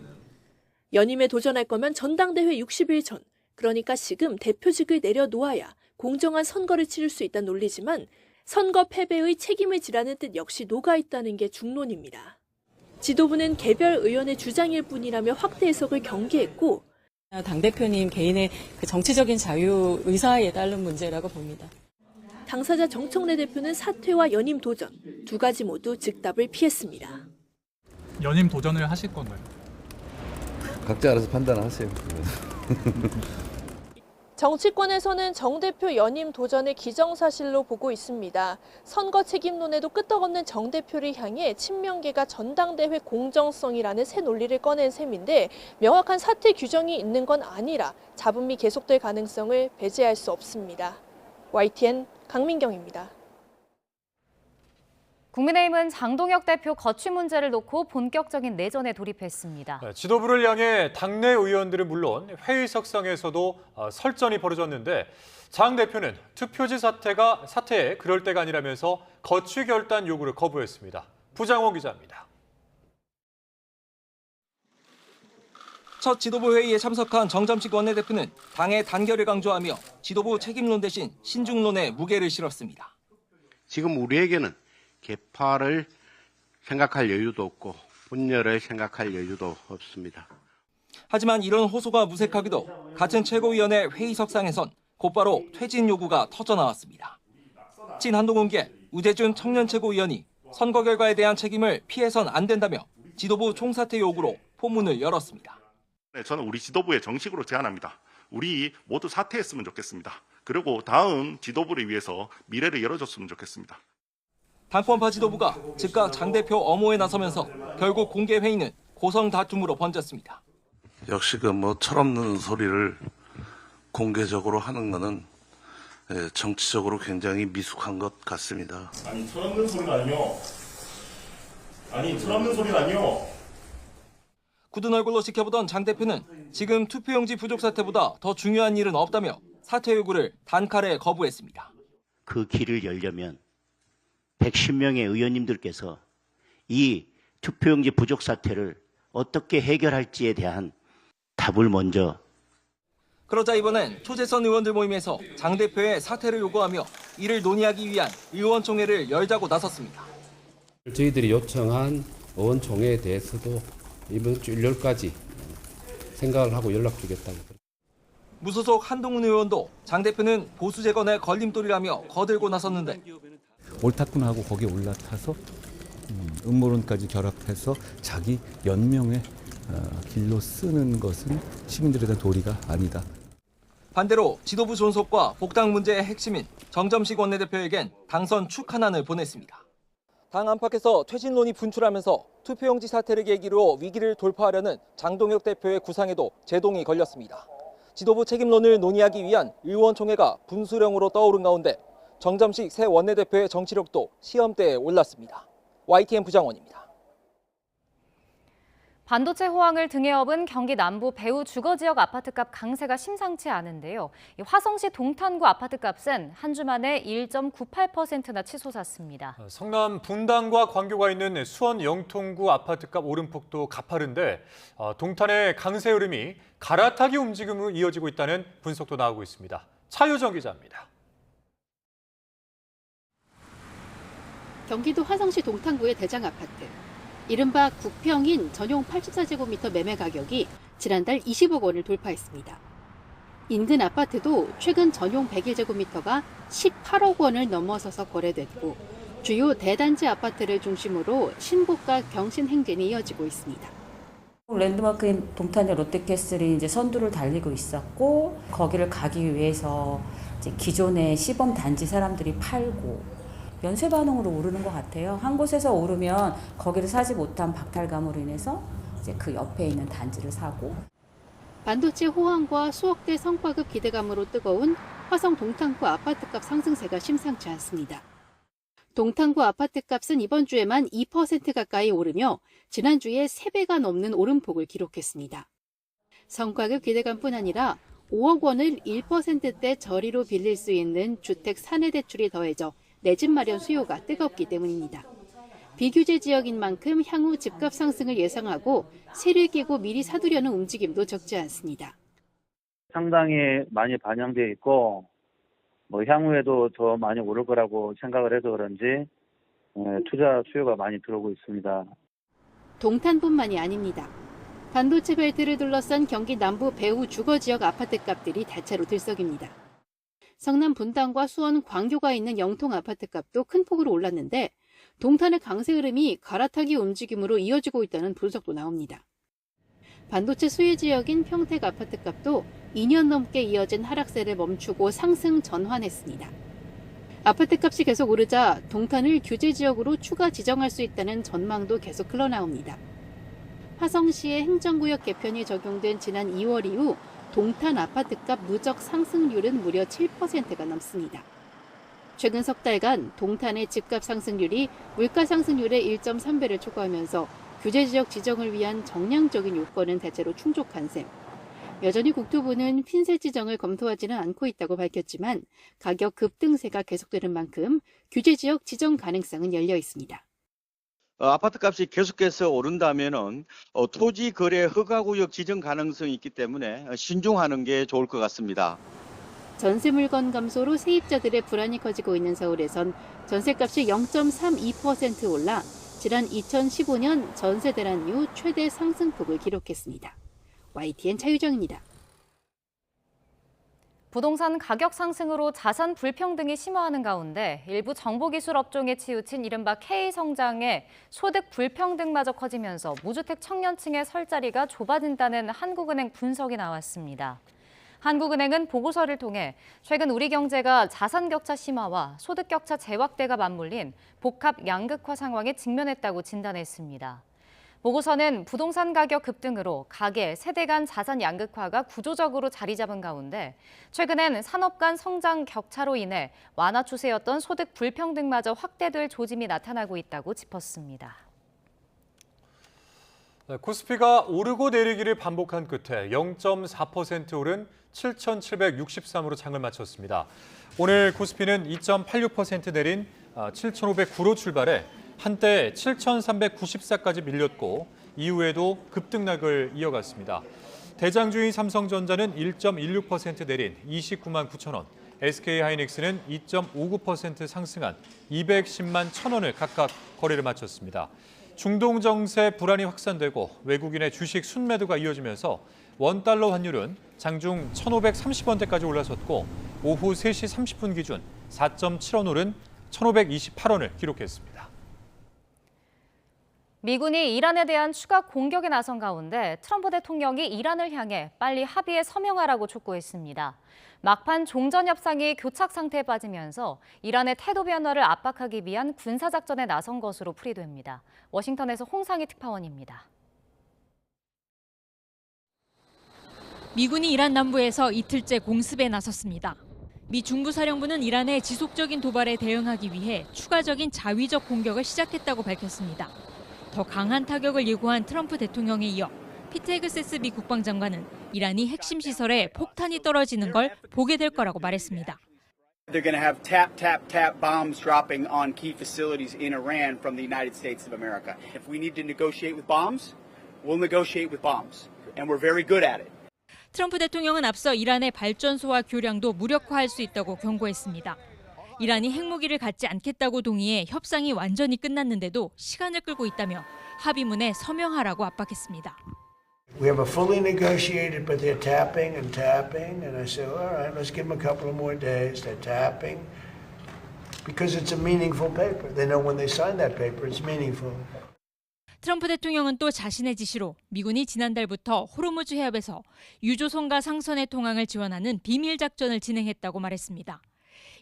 연임에 도전할 거면 전당대회 60일 전, 그러니까 지금 대표직을 내려놓아야 공정한 선거를 치를 수 있다는 논리지만 선거 패배의 책임을 지라는 뜻 역시 녹아있다는 게 중론입니다. 지도부는 개별 의원의 주장일 뿐이라며 확대 해석을 경계했고 당대표님 개인의 그 정치적인 자유 의사에 따른 문제라고 봅니다. 당사자 정청래 대표는 사퇴와 연임 도전, 두 가지 모두 즉답을 피했습니다. 연임 도전을 하실 건가요? 각자 알아서 판단하세요. 정치권에서는 정 대표 연임 도전을 기정사실로 보고 있습니다. 선거 책임론에도 끄떡없는 정 대표를 향해 친명계가 전당대회 공정성이라는 새 논리를 꺼낸 셈인데 명확한 사퇴 규정이 있는 건 아니라 잡음이 계속될 가능성을 배제할 수 없습니다. YTN 강민경입니다. 국민의힘은 장동혁 대표 거취 문제를 놓고 본격적인 내전에 돌입했습니다. 지도부를 향해 당내 의원들은 물론 회의석상에서도 설전이 벌어졌는데 장 대표는 투표지 사퇴에 그럴 때가 아니라면서 거취 결단 요구를 거부했습니다. 부장원 기자입니다. 첫 지도부 회의에 참석한 정점식 원내대표는 당의 단결을 강조하며 지도부 책임론 대신 신중론에 무게를 실었습니다. 지금 우리에게는 개파를 생각할 여유도 없고 분열을 생각할 여유도 없습니다. 하지만 이런 호소가 무색하게도 같은 최고위원회 회의석상에선 곧바로 퇴진 요구가 터져나왔습니다. 친한동훈계 우재준 청년 최고위원이 선거 결과에 대한 책임을 피해선 안 된다며 지도부 총사퇴 요구로 포문을 열었습니다. 네, 저는 우리 지도부에 정식으로 제안합니다. 우리 모두 사퇴했으면 좋겠습니다. 그리고 다음 지도부를 위해서 미래를 열어줬으면 좋겠습니다. 당권파 지도부가 즉각 장 대표 엄호에 나서면서 결국 공개 회의는 고성 다툼으로 번졌습니다. 역시 철없는 소리를 공개적으로 하는 것은 정치적으로 굉장히 미숙한 것 같습니다. 아니 철없는 소리라뇨. 철없는 소리라뇨. 굳은 얼굴로 지켜보던 장 대표는 지금 투표용지 부족 사태보다 더 중요한 일은 없다며 사퇴 요구를 단칼에 거부했습니다. 그 길을 열려면 110명의 의원님들께서 이 투표용지 부족 사태를 어떻게 해결할지에 대한 답을 먼저. 그러자 이번엔 초재선 의원들 모임에서 장 대표의 사퇴를 요구하며 이를 논의하기 위한 의원총회를 열자고 나섰습니다. 저희들이 요청한 의원총회에 대해서도 이번 주 일요일까지 생각을 하고 연락 주겠다고. 무소속 한동훈 의원도 장 대표는 보수 재건의 걸림돌이라며 거들고 나섰는데 옳다구나 하고 거기에 올라타서 음모론까지 결합해서 자기 연명의 길로 쓰는 것은 시민들에 대한 도리가 아니다. 반대로 지도부 존속과 복당 문제의 핵심인 정점식 원내대표에겐 당선 축하난을 보냈습니다. 당 안팎에서 퇴진론이 분출하면서 투표용지 사태를 계기로 위기를 돌파하려는 장동혁 대표의 구상에도 제동이 걸렸습니다. 지도부 책임론을 논의하기 위한 의원총회가 분수령으로 떠오른 가운데 정점식 새 원내대표의 정치력도 시험대에 올랐습니다. YTN 부장원입니다. 반도체 호황을 등에 업은 경기 남부 배우 주거 지역 아파트값 강세가 심상치 않은데요. 화성시 동탄구 아파트값은 한 주 만에 1.98%나 치솟았습니다. 성남 분당과 관교가 있는 수원 영통구 아파트값 오름폭도 가파른데 동탄의 강세 흐름이 갈아타기 움직임으로 이어지고 있다는 분석도 나오고 있습니다. 차유정 기자입니다. 경기도 화성시 동탄구의 대장 아파트. 이른바 국평인 전용 84제곱미터 매매 가격이 지난달 20억 원을 돌파했습니다. 인근 아파트도 최근 전용 101제곱미터가 18억 원을 넘어서서 거래됐고 주요 대단지 아파트를 중심으로 신고가 경신 행진이 이어지고 있습니다. 랜드마크인 동탄의 롯데캐슬이 이제 선두를 달리고 있었고 거기를 가기 위해서 이제 기존의 시범 단지 사람들이 팔고 연쇄 반응으로 오르는 것 같아요. 한 곳에서 오르면 거기를 사지 못한 박탈감으로 인해서 이제 그 옆에 있는 단지를 사고. 반도체 호황과 수억대 성과급 기대감으로 뜨거운 화성 동탄구 아파트값 상승세가 심상치 않습니다. 동탄구 아파트값은 이번 주에만 2% 가까이 오르며 지난주에 3배가 넘는 오름폭을 기록했습니다. 성과급 기대감뿐 아니라 5억 원을 1%대 저리로 빌릴 수 있는 주택 사내 대출이 더해져 내 집 마련 수요가 뜨겁기 때문입니다. 비규제 지역인 만큼 향후 집값 상승을 예상하고 세를 끼고 미리 사두려는 움직임도 적지 않습니다. 상당히 많이 반영되어 있고 향후에도 더 많이 오를 거라고 생각을 해서 그런지 투자 수요가 많이 들어오고 있습니다. 동탄뿐만이 아닙니다. 반도체 벨트를 둘러싼 경기 남부 배후 주거 지역 아파트 값들이 대체로 들썩입니다. 성남 분당과 수원 광교가 있는 영통 아파트 값도 큰 폭으로 올랐는데 동탄의 강세 흐름이 갈아타기 움직임으로 이어지고 있다는 분석도 나옵니다. 반도체 수혜 지역인 평택 아파트 값도 2년 넘게 이어진 하락세를 멈추고 상승 전환했습니다. 아파트 값이 계속 오르자 동탄을 규제 지역으로 추가 지정할 수 있다는 전망도 계속 흘러나옵니다. 화성시의 행정구역 개편이 적용된 지난 2월 이후 동탄 아파트값 누적 상승률은 무려 7%가 넘습니다. 최근 석 달간 동탄의 집값 상승률이 물가 상승률의 1.3배를 초과하면서 규제지역 지정을 위한 정량적인 요건은 대체로 충족한 셈. 여전히 국토부는 핀셋 지정을 검토하지는 않고 있다고 밝혔지만 가격 급등세가 계속되는 만큼 규제지역 지정 가능성은 열려 있습니다. 아파트 값이 계속해서 오른다면은 토지 거래 허가구역 지정 가능성이 있기 때문에 신중하는 게 좋을 것 같습니다. 전세 물건 감소로 세입자들의 불안이 커지고 있는 서울에선 전세값이 0.32% 올라 지난 2015년 전세 대란 이후 최대 상승폭을 기록했습니다. YTN 차유정입니다. 부동산 가격 상승으로 자산 불평등이 심화하는 가운데 일부 정보기술 업종에 치우친 이른바 K성장에 소득 불평등마저 커지면서 무주택 청년층의 설 자리가 좁아진다는 한국은행 분석이 나왔습니다. 한국은행은 보고서를 통해 최근 우리 경제가 자산 격차 심화와 소득 격차 재확대가 맞물린 복합 양극화 상황에 직면했다고 진단했습니다. 보고서는 부동산 가격 급등으로 가계, 세대 간 자산 양극화가 구조적으로 자리 잡은 가운데 최근엔 산업 간 성장 격차로 인해 완화 추세였던 소득 불평등마저 확대될 조짐이 나타나고 있다고 짚었습니다. 코스피가 오르고 내리기를 반복한 끝에 0.4% 오른 7,763으로 장을 마쳤습니다. 오늘 코스피는 2.86% 내린 7,509로 출발해 한때 7,394까지 밀렸고 이후에도 급등락을 이어갔습니다. 대장주인 삼성전자는 1.16% 내린 29만 9천 원, SK하이닉스는 2.59% 상승한 210만 1,000원을 각각 거래를 마쳤습니다. 중동 정세 불안이 확산되고 외국인의 주식 순매도가 이어지면서 원달러 환율은 장중 1,530원대까지 올라섰고 오후 3시 30분 기준 4.7원 오른 1,528원을 기록했습니다. 미군이 이란에 대한 추가 공격에 나선 가운데 트럼프 대통령이 이란을 향해 빨리 합의에 서명하라고 촉구했습니다. 막판 종전 협상이 교착 상태에 빠지면서 이란의 태도 변화를 압박하기 위한 군사작전에 나선 것으로 풀이됩니다. 워싱턴에서 홍상희 특파원입니다. 미군이 이란 남부에서 이틀째 공습에 나섰습니다. 미 중부사령부는 이란의 지속적인 도발에 대응하기 위해 추가적인 자위적 공격을 시작했다고 밝혔습니다. 더 강한 타격을 예고한 트럼프 대통령에 이어 피트 헤그세스 미 국방장관은 이란이 핵심 시설에 폭탄이 떨어지는 걸 보게 될 거라고 말했습니다. They're going to have tap bombs dropping on key facilities in Iran from the United States of America. If we need to negotiate with bombs, we'll negotiate with bombs. And we're very good at it. 트럼프 대통령은 앞서 이란의 발전소와 교량도 무력화할 수 있다고 경고했습니다. 이란이 핵무기를 갖지 않겠다고 동의해 협상이 완전히 끝났는데도 시간을 끌고 있다며 합의문에 서명하라고 압박했습니다. We have a fully negotiated, but they're tapping, and I said, all right, let's give them a couple of more days. They're tapping because it's a meaningful paper. They know when they sign that paper, it's meaningful. 트럼프 대통령은 또 자신의 지시로 미군이 지난달부터 호르무즈 해협에서 유조선과 상선의 통항을 지원하는 비밀 작전을 진행했다고 말했습니다.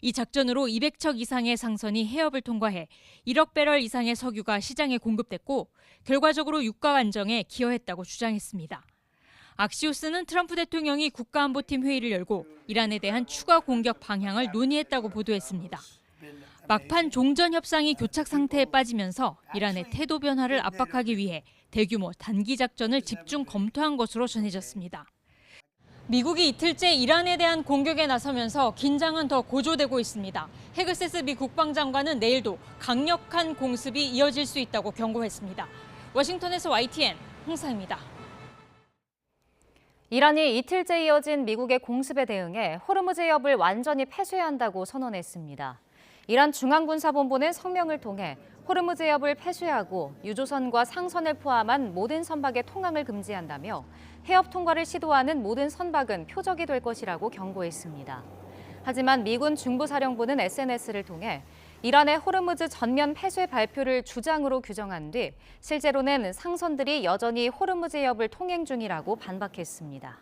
이 작전으로 200척 이상의 상선이 해협을 통과해 1억 배럴 이상의 석유가 시장에 공급됐고 결과적으로 유가 안정에 기여했다고 주장했습니다. 악시오스는 트럼프 대통령이 국가안보팀 회의를 열고 이란에 대한 추가 공격 방향을 논의했다고 보도했습니다. 막판 종전 협상이 교착 상태에 빠지면서 이란의 태도 변화를 압박하기 위해 대규모 단기 작전을 집중 검토한 것으로 전해졌습니다. 미국이 이틀째 이란에 대한 공격에 나서면서 긴장은 더 고조되고 있습니다. 헤그세스 미 국방장관은 내일도 강력한 공습이 이어질 수 있다고 경고했습니다. 워싱턴에서 YTN 홍상입니다. 이란이 이틀째 이어진 미국의 공습에 대응해 호르무즈 해협을 완전히 폐쇄해야 한다고 선언했습니다. 이란 중앙군사본부는 성명을 통해 호르무즈 해협을 폐쇄하고 유조선과 상선을 포함한 모든 선박의 통항을 금지한다며 해협 통과를 시도하는 모든 선박은 표적이 될 것이라고 경고했습니다. 하지만 미군 중부사령부는 SNS를 통해 이란의 호르무즈 전면 폐쇄 발표를 주장으로 규정한 뒤 실제로는 상선들이 여전히 호르무즈 해협을 통행 중이라고 반박했습니다.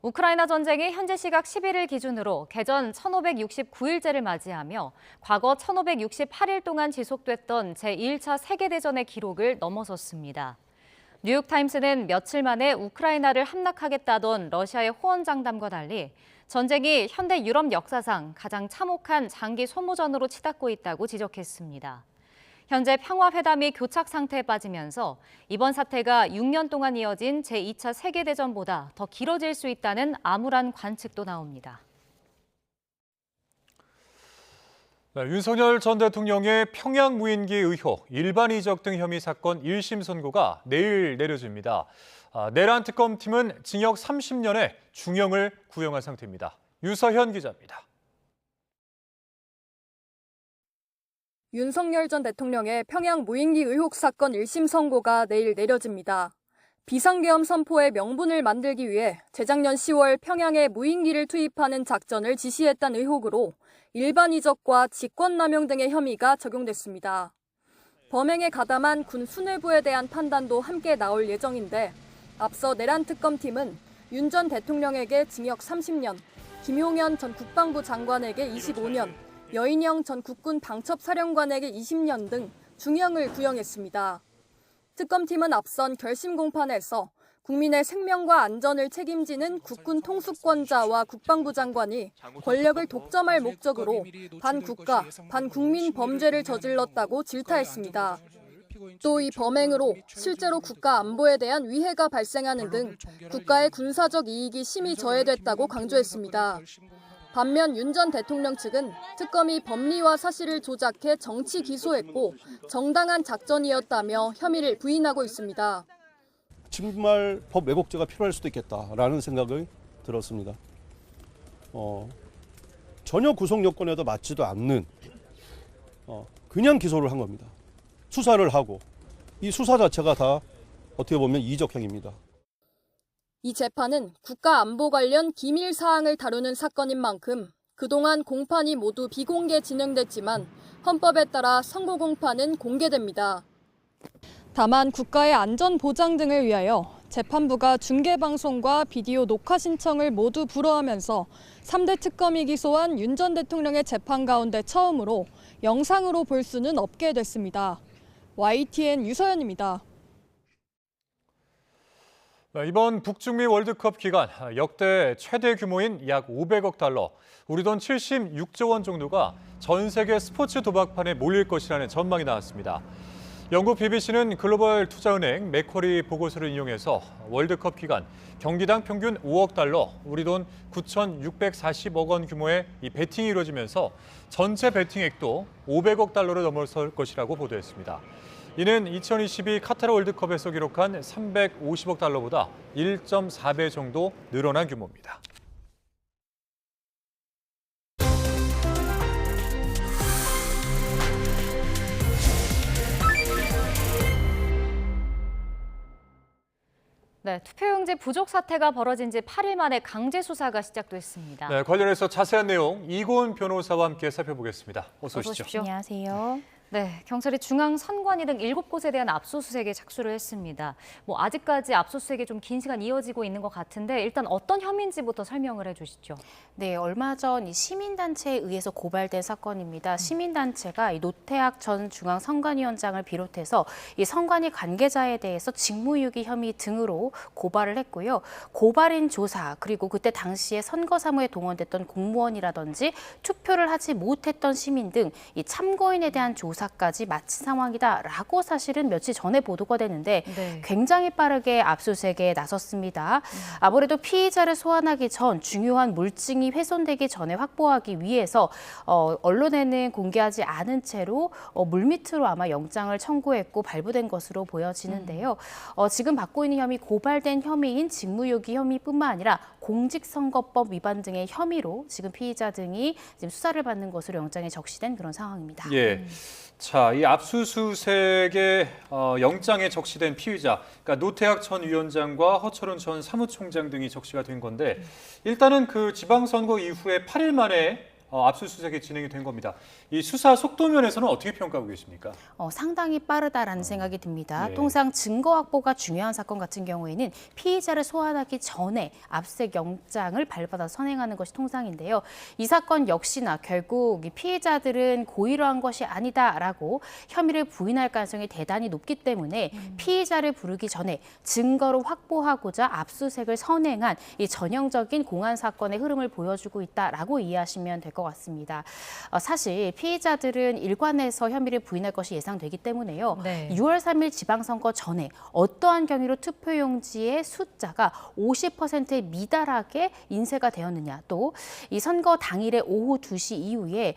우크라이나 전쟁이 현지 시각 11일 기준으로 개전 1569일째를 맞이하며 과거 1568일 동안 지속됐던 제1차 세계대전의 기록을 넘어섰습니다. 뉴욕타임스는 며칠 만에 우크라이나를 함락하겠다던 러시아의 호언장담과 달리 전쟁이 현대 유럽 역사상 가장 참혹한 장기 소모전으로 치닫고 있다고 지적했습니다. 현재 평화회담이 교착 상태에 빠지면서 이번 사태가 6년 동안 이어진 제2차 세계대전보다 더 길어질 수 있다는 암울한 관측도 나옵니다. 네, 윤석열 전 대통령의 평양 무인기 의혹, 일반 이적 등 혐의 사건 1심 선고가 내일 내려집니다. 내란 특검팀은 징역 30년에 중형을 구형한 상태입니다. 유서현 기자입니다. 윤석열 전 대통령의 평양 무인기 의혹 사건 1심 선고가 내일 내려집니다. 비상계엄 선포의 명분을 만들기 위해 재작년 10월 평양에 무인기를 투입하는 작전을 지시했다는 의혹으로 일반 이적과 직권남용 등의 혐의가 적용됐습니다. 범행에 가담한 군 수뇌부에 대한 판단도 함께 나올 예정인데 앞서 내란특검팀은 윤 전 대통령에게 징역 30년, 김용현 전 국방부 장관에게 25년, 여인영 전 국군 방첩사령관에게 20년 등 중형을 구형했습니다. 특검팀은 앞선 결심 공판에서 국민의 생명과 안전을 책임지는 국군 통수권자와 국방부 장관이 권력을 독점할 목적으로 반국가, 반국민 범죄를 저질렀다고 질타했습니다. 또 이 범행으로 실제로 국가 안보에 대한 위해가 발생하는 등 국가의 군사적 이익이 심히 저해됐다고 강조했습니다. 반면 윤 전 대통령 측은 특검이 법리와 사실을 조작해 정치 기소했고 정당한 작전이었다며 혐의를 부인하고 있습니다. 정말 법 왜곡죄가 필요할 수도 있겠다라는 생각이 들었습니다. 전혀 구속 요건에도 맞지도 않는 그냥 기소를 한 겁니다. 수사를 하고 이 수사 자체가 다 어떻게 보면 이적행위입니다. 이 재판은 국가 안보 관련 기밀 사항을 다루는 사건인 만큼 그동안 공판이 모두 비공개 진행됐지만 헌법에 따라 선고 공판은 공개됩니다. 다만 국가의 안전 보장 등을 위하여 재판부가 중계방송과 비디오 녹화 신청을 모두 불허하면서 3대 특검이 기소한 윤 전 대통령의 재판 가운데 처음으로 영상으로 볼 수는 없게 됐습니다. YTN 유서연입니다. 이번 북중미 월드컵 기간 역대 최대 규모인 약 500억 달러, 우리 돈 76조 원 정도가 전 세계 스포츠 도박판에 몰릴 것이라는 전망이 나왔습니다. 영국 BBC는 글로벌 투자은행 맥쿼리 보고서를 인용해서 월드컵 기간 경기당 평균 5억 달러, 우리 돈 9,640억 원 규모의 이 베팅이 이루어지면서 전체 베팅액도 500억 달러를 넘어설 것이라고 보도했습니다. 이는 2022 카타르 월드컵에서 기록한 350억 달러보다 1.4배 정도 늘어난 규모입니다. 네, 투표용지 부족 사태가 벌어진 지 8일 만에 강제 수사가 시작됐습니다. 네, 관련해서 자세한 내용 이고은 변호사와 함께 살펴보겠습니다. 어서 오십시오. 안녕하세요. 네, 경찰이 중앙선관위 등 7곳에 대한 압수수색에 착수를 했습니다. 아직까지 압수수색이 좀 긴 시간 이어지고 있는 것 같은데 일단 어떤 혐의인지부터 설명을 해주시죠. 네, 얼마 전 이 시민단체에 의해서 고발된 사건입니다. 시민단체가 이 노태학 전 중앙선관위원장을 비롯해서 이 선관위 관계자에 대해서 직무유기 혐의 등으로 고발을 했고요. 고발인 조사 그리고 그때 당시에 선거사무에 동원됐던 공무원이라든지 투표를 하지 못했던 시민 등 이 참고인에 대한 조사까지 마친 상황이다라고 사실은 며칠 전에 보도가 되는데 굉장히 빠르게 압수수색에 나섰습니다. 아무래도 피의자를 소환하기 전 중요한 물증이 훼손되기 전에 확보하기 위해서 언론에는 공개하지 않은 채로 물밑으로 아마 영장을 청구했고 발부된 것으로 보여지는데요. 지금 받고 있는 혐의 고발된 혐의인 직무유기 혐의뿐만 아니라 공직선거법 위반 등의 혐의로 지금 피의자 등이 지금 수사를 받는 것으로 영장에 적시된 그런 상황입니다. 예. 자, 이 압수수색에 영장에 적시된 피의자, 그러니까 노태학 전 위원장과 허철은 전 사무총장 등이 적시가 된 건데 일단은 그 지방선거 이후에 8일 만에 압수수색이 진행이 된 겁니다. 이 수사 속도 면에서는 어떻게 평가하고 계십니까? 상당히 빠르다라는 생각이 듭니다. 네. 통상 증거 확보가 중요한 사건 같은 경우에는 피의자를 소환하기 전에 압수수색 영장을 발부받아서 선행하는 것이 통상인데요. 이 사건 역시나 결국 이 피의자들은 고의로 한 것이 아니다라고 혐의를 부인할 가능성이 대단히 높기 때문에 피의자를 부르기 전에 증거를 확보하고자 압수수색을 선행한 이 전형적인 공안 사건의 흐름을 보여주고 있다라고 이해하시면 될 것 같습니다. 사실 피의자들은 일관해서 혐의를 부인할 것이 예상되기 때문에요. 네. 6월 3일 지방선거 전에 어떠한 경위로 투표용지의 숫자가 50%에 미달하게 인쇄가 되었느냐, 또 이 선거 당일의 오후 2시 이후에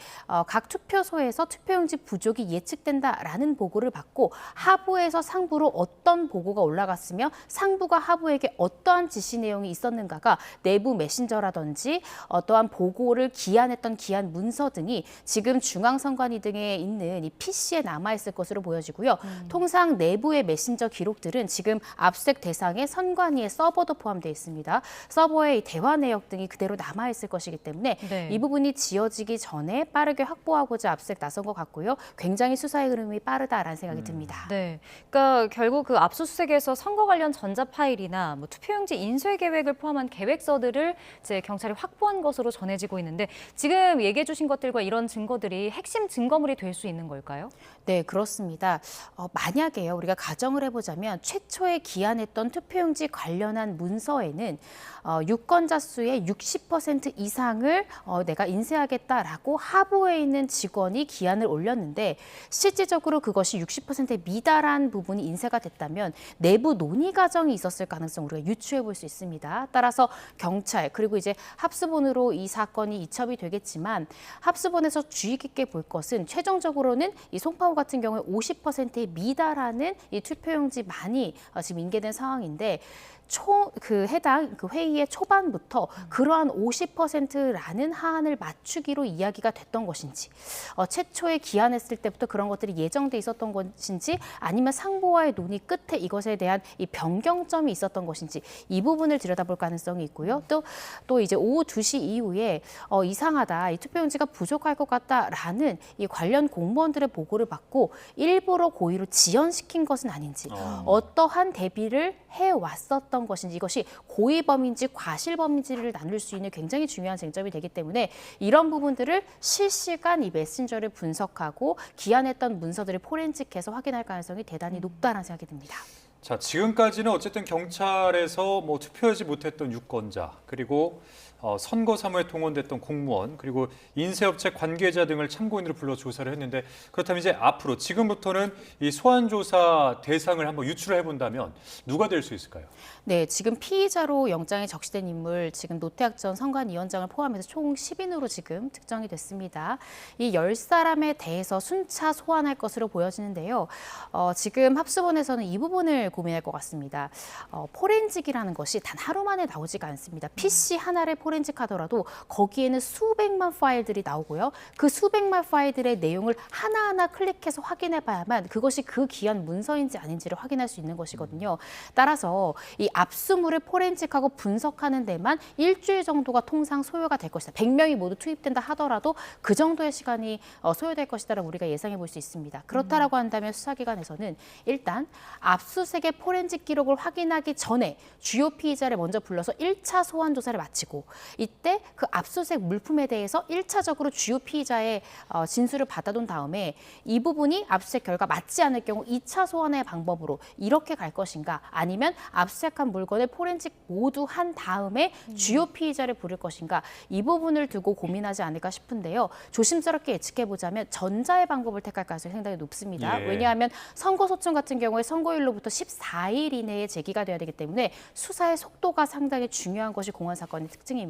각 투표소에서 투표용지 부족이 예측된다라는 보고를 받고 하부에서 상부로 어떤 보고가 올라갔으며 상부가 하부에게 어떠한 지시 내용이 있었는가가 내부 메신저라든지 어떠한 보고를 기한했던 기한 문서 등이 지금 중앙선관위 등에 있는 이 PC에 남아있을 것으로 보여지고요. 통상 내부의 메신저 기록들은 지금 압수수색 대상에 선관위의 서버도 포함되어 있습니다. 서버의 대화 내역 등이 그대로 남아있을 것이기 때문에 네. 이 부분이 지어지기 전에 빠르게 확보하고자 압수수색 나선 것 같고요. 굉장히 수사의 흐름이 빠르다라는 생각이 듭니다. 네, 그러니까 결국 그 압수수색에서 선거 관련 전자 파일이나 뭐 투표용지 인쇄 계획을 포함한 계획서들을 이제 경찰이 확보한 것으로 전해지고 있는데 지금 얘기해 주신 것들과 이런 증거들이 핵심 증거물이 될 수 있는 걸까요? 네, 그렇습니다. 만약에요, 우리가 가정을 해보자면 최초에 기한했던 투표용지 관련한 문서에는 유권자 수의 60% 이상을 내가 인쇄하겠다라고 하부에 있는 직원이 기한을 올렸는데 실질적으로 그것이 60%에 미달한 부분이 인쇄가 됐다면 내부 논의 과정이 있었을 가능성을 우리가 유추해 볼 수 있습니다. 따라서 경찰 그리고 이제 합수본으로 이 사건이 이첩이 되겠지만 합수본에서 주의 깊게 볼 것은 최종적으로는 이 송파구 같은 경우에 50%에 미달하는 이 투표용지만이 지금 인계된 상황인데 해당 회의의 초반부터 그러한 50%라는 하한을 맞추기로 이야기가 됐던 것인지, 최초에 기한했을 때부터 그런 것들이 예정돼 있었던 것인지, 아니면 상부와의 논의 끝에 이것에 대한 이 변경점이 있었던 것인지 이 부분을 들여다볼 가능성이 있고요. 또 이제 오후 2시 이후에 이상하다, 이 투표용지가 부족할 것 같다라는 이 관련 공무원들의 보고를 받고 일부러 고의로 지연시킨 것은 아닌지, 어떠한 대비를 해왔었던 것인지, 이것이 고의범인지 과실범인지를 나눌 수 있는 굉장히 중요한 쟁점이 되기 때문에 이런 부분들을 실시간 이 메신저를 분석하고 기한했던 문서들을 포렌식해서 확인할 가능성이 대단히 높다는 생각이 듭니다. 자, 지금까지는 어쨌든 경찰에서 뭐 투표하지 못했던 유권자, 그리고 선거 사무에 동원됐던 공무원, 그리고 인쇄업체 관계자 등을 참고인으로 불러 조사를 했는데, 그렇다면 이제 앞으로 지금부터는 이 소환 조사 대상을 한번 유출을 해본다면 누가 될 수 있을까요? 네, 지금 피의자로 영장에 적시된 인물, 지금 노태학 전 선관위원장을 포함해서 총 10인으로 지금 특정이 됐습니다. 이 10사람에 대해서 순차 소환할 것으로 보여지는데요. 지금 합수본에서는 이 부분을 고민할 것 같습니다. 포렌식이라는 것이 단 하루 만에 나오지가 않습니다. PC 하나를 포렌식하더라도 거기에는 수백만 파일들이 나오고요. 그 수백만 파일들의 내용을 하나하나 클릭해서 확인해 봐야만 그것이 그 기한 문서인지 아닌지를 확인할 수 있는 것이거든요. 따라서 이 압수물을 포렌식하고 분석하는 데만 일주일 정도가 통상 소요가 될 것이다. 100명이 모두 투입된다 하더라도 그 정도의 시간이 소요될 것이다라고 우리가 예상해 볼 수 있습니다. 그렇다라고 한다면 수사기관에서는 일단 압수수색의 포렌식 기록을 확인하기 전에 주요 피의자를 먼저 불러서 1차 소환 조사를 마치고, 이때 그 압수수색 물품에 대해서 1차적으로 주요 피의자의 진술을 받아둔 다음에 이 부분이 압수수색 결과 맞지 않을 경우 2차 소환의 방법으로 이렇게 갈 것인가, 아니면 압수수색한 물건을 포렌식 모두 한 다음에 주요 피의자를 부를 것인가, 이 부분을 두고 고민하지 않을까 싶은데요. 조심스럽게 예측해보자면 전자의 방법을 택할 가능성이 상당히 높습니다. 예. 왜냐하면 선거소청 같은 경우에 선거일로부터 14일 이내에 제기가 돼야 되기 때문에 수사의 속도가 상당히 중요한 것이 공안 사건의 특징입니다.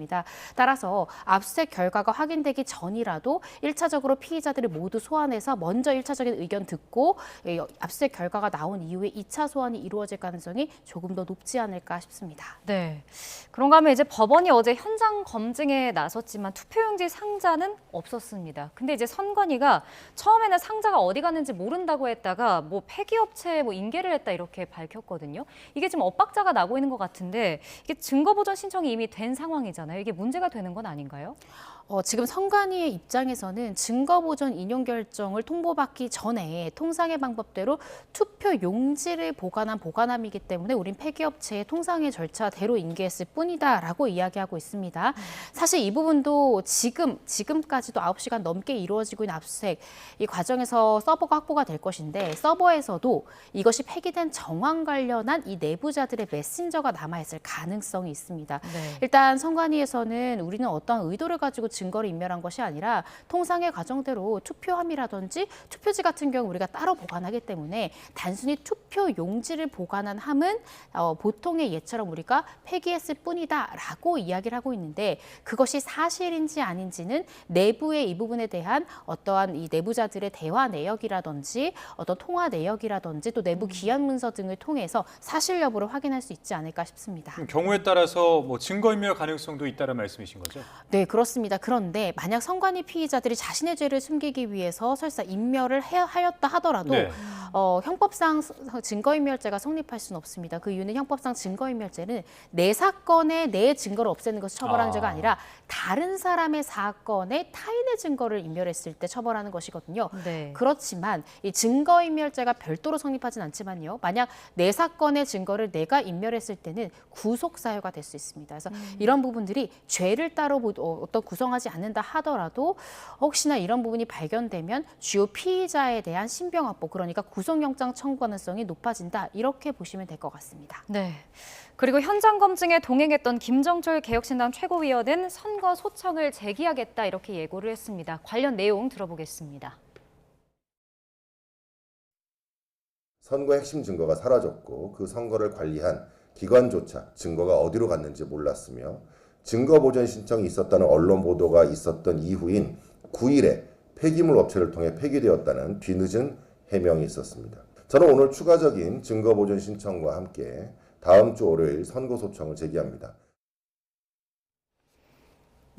따라서 압수수색 결과가 확인되기 전이라도 1차적으로 피의자들을 모두 소환해서 먼저 1차적인 의견 듣고 압수수색 결과가 나온 이후에 2차 소환이 이루어질 가능성이 조금 더 높지 않을까 싶습니다. 네. 그런가 하면 이제 법원이 어제 현장 검증에 나섰지만 투표용지 상자는 없었습니다. 근데 이제 선관위가 처음에는 상자가 어디 갔는지 모른다고 했다가 뭐 폐기업체에 뭐 인계를 했다 이렇게 밝혔거든요. 이게 지금 엇박자가 나고 있는 것 같은데, 이게 증거보전 신청이 이미 된 상황이잖아요. 이게 문제가 되는 건 아닌가요? 지금 선관위의 입장에서는 증거보전 인용 결정을 통보받기 전에 통상의 방법대로 투표 용지를 보관한 보관함이기 때문에 우린 폐기업체의 통상의 절차대로 인계했을 뿐이다라고 이야기하고 있습니다. 사실 이 부분도 지금까지도 9시간 넘게 이루어지고 있는 압수수색 이 과정에서 서버가 확보가 될 것인데, 서버에서도 이것이 폐기된 전 정황 관련한 이 내부자들의 메신저가 남아있을 가능성이 있습니다. 네. 일단 선관위에서는 우리는 어떠한 의도를 가지고 증거를 인멸한 것이 아니라 통상의 과정대로 투표함이라든지 투표지 같은 경우 우리가 따로 보관하기 때문에 단순히 투표 용지를 보관한 함은 보통의 예처럼 우리가 폐기했을 뿐이다라고 이야기를 하고 있는데 그것이 사실인지 아닌지는 내부의 이 부분에 대한 어떠한 이 내부자들의 대화 내역이라든지 어떤 통화 내역이라든지 또 내부 기한 문서 등을 통해서 사실 여부를 확인할 수 있지 않을까 싶습니다. 경우에 따라서 뭐 증거인멸 가능성도 있다는 말씀이신 거죠? 네, 그렇습니다. 그런데 만약 선관위 피의자들이 자신의 죄를 숨기기 위해서 설사 인멸을 하였다 하더라도 네. 형법상 증거인멸죄가 성립할 수는 없습니다. 그 이유는 형법상 증거인멸죄는 내 사건에 내 증거를 없애는 것을 처벌하는 죄가 아니라 다른 사람의 사건에 타인의 증거를 인멸했을 때 처벌하는 것이거든요. 네. 그렇지만 이 증거인멸죄가 별도로 성립하진 않지만요. 만약 내 사건의 증거를 내가 인멸했을 때는 구속사유가 될 수 있습니다. 그래서 이런 부분들이 죄를 따로 어떤 구성하지 않는다 하더라도 혹시나 이런 부분이 발견되면 주요 피의자에 대한 신병 확보, 그러니까 구속영장 청구 가능성이 높아진다. 이렇게 보시면 될 것 같습니다. 네. 그리고 현장 검증에 동행했던 김정철 개혁신당 최고위원은 선거 소청을 제기하겠다 이렇게 예고를 했습니다. 관련 내용 들어보겠습니다. 선거의 핵심 증거가 사라졌고 그 선거를 관리한 기관조차 증거가 어디로 갔는지 몰랐으며 증거 보전 신청이 있었다는 언론 보도가 있었던 이후인 9일에 폐기물 업체를 통해 폐기되었다는 뒤늦은 해명이 있었습니다. 저는 오늘 추가적인 증거 보전 신청과 함께 다음 주 월요일 선거 소청을 제기합니다.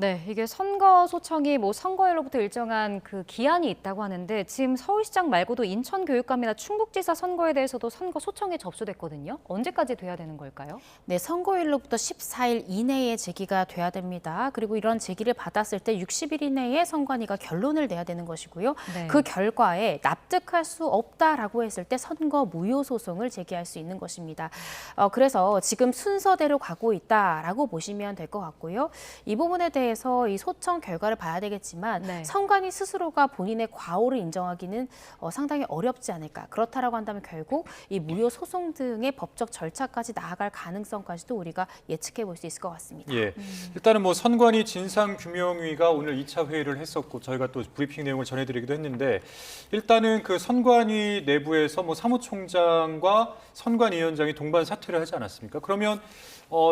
네, 이게 선거 소청이 뭐 선거일로부터 일정한 그 기한이 있다고 하는데 지금 서울시장 말고도 인천교육감이나 충북지사 선거에 대해서도 선거 소청이 접수됐거든요. 언제까지 돼야 되는 걸까요? 네, 선거일로부터 14일 이내에 제기가 돼야 됩니다. 그리고 이런 제기를 받았을 때 60일 이내에 선관위가 결론을 내야 되는 것이고요. 네. 그 결과에 납득할 수 없다라고 했을 때 선거 무효 소송을 제기할 수 있는 것입니다. 그래서 지금 순서대로 가고 있다라고 보시면 될 것 같고요. 이 부분에 대해서 이 소청 결과를 봐야 되겠지만 네. 선관위 스스로가 본인의 과오를 인정하기는 상당히 어렵지 않을까. 그렇다라고 한다면 결국 이 무효 소송 등의 법적 절차까지 나아갈 가능성까지도 우리가 예측해 볼 수 있을 것 같습니다. 예, 일단은 뭐 선관위 진상규명위가 오늘 2차 회의를 했었고 저희가 또 브리핑 내용을 전해드리기도 했는데 일단은 그 선관위 내부에서 뭐 사무총장과 선관위원장이 동반 사퇴를 하지 않았습니까? 그러면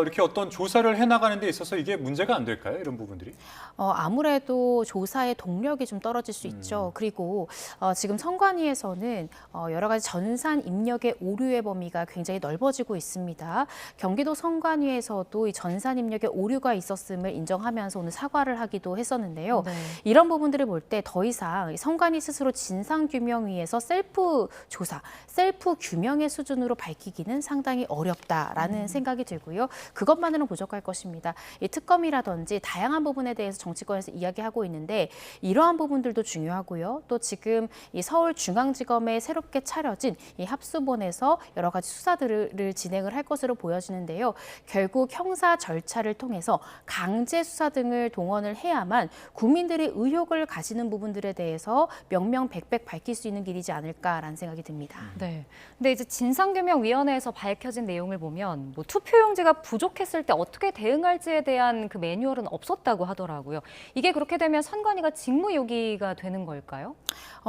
이렇게 어떤 조사를 해나가는 데 있어서 이게 문제가 안 될까요? 이런 부분들이? 아무래도 조사의 동력이 좀 떨어질 수 있죠. 그리고 지금 선관위에서는 여러 가지 전산 입력의 오류의 범위가 굉장히 넓어지고 있습니다. 경기도 선관위에서도 이 전산 입력의 오류가 있었음을 인정하면서 오늘 사과를 하기도 했었는데요. 네. 이런 부분들을 볼 때 더 이상 선관위 스스로 진상규명위에서 셀프 조사, 셀프 규명의 수준으로 밝히기는 상당히 어렵다라는 생각이 들고요. 그것만으로는 부족할 것입니다. 이 특검이라든지 다양한 부분에 대해서 정치권에서 이야기하고 있는데 이러한 부분들도 중요하고요. 또 지금 이 서울중앙지검에 새롭게 차려진 이 합수본에서 여러 가지 수사들을 진행을 할 것으로 보여지는데요. 결국 형사 절차를 통해서 강제 수사 등을 동원을 해야만 국민들의 의혹을 가지는 부분들에 대해서 명명백백 밝힐 수 있는 길이지 않을까라는 생각이 듭니다. 네. 근데 이제 진상규명위원회에서 밝혀진 내용을 보면 뭐 투표용지가 부족했을 때 어떻게 대응할지에 대한 그 매뉴얼은 없었다고 하더라고요. 이게 그렇게 되면 선관위가 직무유기가 되는 걸까요?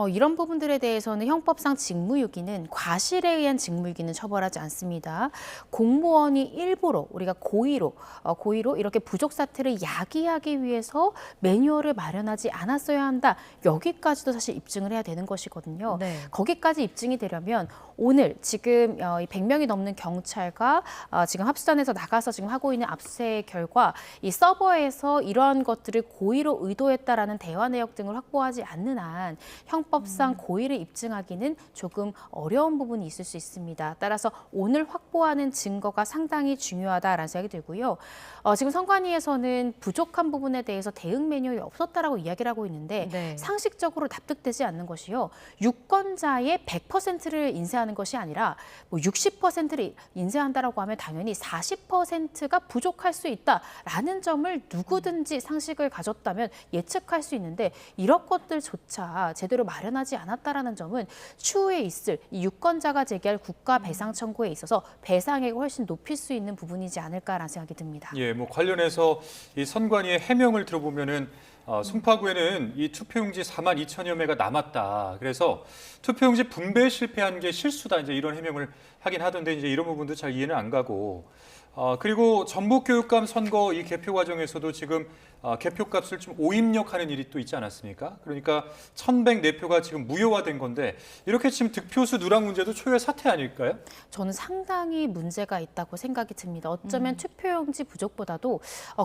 이런 부분들에 대해서는 형법상 직무유기는 과실에 의한 직무유기는 처벌하지 않습니다. 공무원이 일부러 우리가 고의로 이렇게 부족 사태를 야기하기 위해서 매뉴얼을 마련하지 않았어야 한다. 여기까지도 사실 입증을 해야 되는 것이거든요. 네. 거기까지 입증이 되려면 오늘 지금 100명이 넘는 경찰과 지금 합수단에서 나가서 지금 하고 있는 압수수색 결과 이 서버에서 이러한 것들을 고의로 의도했다라는 대화 내역 등을 확보하지 않는 한 형법상 고의를 입증하기는 조금 어려운 부분이 있을 수 있습니다. 따라서 오늘 확보하는 증거가 상당히 중요하다라는 생각이 들고요. 지금 선관위에서는 부족한 부분에 대해서 대응 매뉴얼이 없었다라고 이야기를 하고 있는데 네. 상식적으로 납득되지 않는 것이요. 유권자의 100%를 인쇄하는 것이 아니라 뭐 60%를 인쇄한다라고 하면 당연히 40%가 부족할 수 있다라는 점을 누구든 누구든지 상식을 가졌다면 예측할 수 있는데 이런 것들조차 제대로 마련하지 않았다라는 점은 추후에 있을 이 유권자가 제기할 국가 배상 청구에 있어서 배상액을 훨씬 높일 수 있는 부분이지 않을까라는 생각이 듭니다. 예, 뭐 관련해서 이 선관위의 해명을 들어보면은 송파구에는 이 투표용지 4만 2천여 매가 남았다. 그래서 투표용지 분배 실패한 게 실수다. 이제 이런 해명을 하긴 하던데 이제 이런 부분도 잘 이해는 안 가고. 그리고 전북교육감 선거 이 개표 과정에서도 지금 개표값을 좀 오입력하는 일이 또 있지 않았습니까? 그러니까 1,104표가 지금 무효화된 건데 이렇게 지금 득표수 누락 문제도 초유의 사태 아닐까요? 저는 상당히 문제가 있다고 생각이 듭니다. 어쩌면 투표용지 부족보다도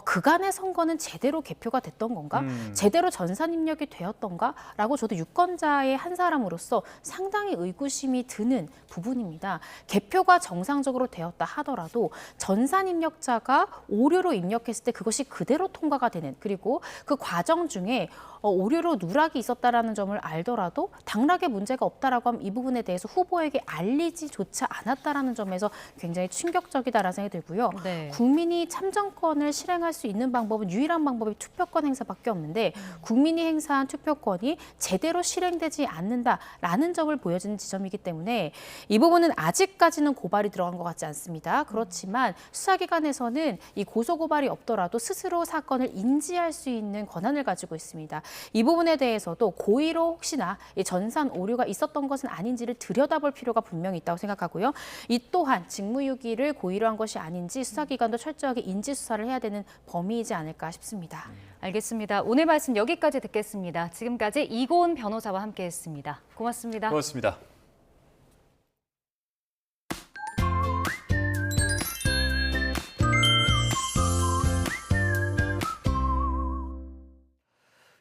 그간의 선거는 제대로 개표가 됐던 건가? 제대로 전산 입력이 되었던가? 라고 저도 유권자의 한 사람으로서 상당히 의구심이 드는 부분입니다. 개표가 정상적으로 되었다 하더라도 전산 입력자가 오류로 입력했을 때 그것이 그대로 통과가 되는, 그리고 그 과정 중에 오류로 누락이 있었다라는 점을 알더라도 당락에 문제가 없다라고 하면 이 부분에 대해서 후보에게 알리지조차 않았다라는 점에서 굉장히 충격적이다라는 생각이 들고요. 네. 국민이 참정권을 실행할 수 있는 방법은 유일한 방법이 투표권 행사밖에 없는데 국민이 행사한 투표권이 제대로 실행되지 않는다라는 점을 보여주는 지점이기 때문에 이 부분은 아직까지는 고발이 들어간 것 같지 않습니다. 그렇지만 수사기관에서는 이 고소고발이 없더라도 스스로 사건을 인지할 수 있는 권한을 가지고 있습니다. 이 부분에 대해서도 고의로 혹시나 이 전산 오류가 있었던 것은 아닌지를 들여다볼 필요가 분명히 있다고 생각하고요. 이 또한 직무유기를 고의로 한 것이 아닌지 수사기관도 철저하게 인지수사를 해야 되는 범위이지 않을까 싶습니다. 알겠습니다. 오늘 말씀 여기까지 듣겠습니다. 지금까지 이고은 변호사와 함께했습니다. 고맙습니다. 고맙습니다.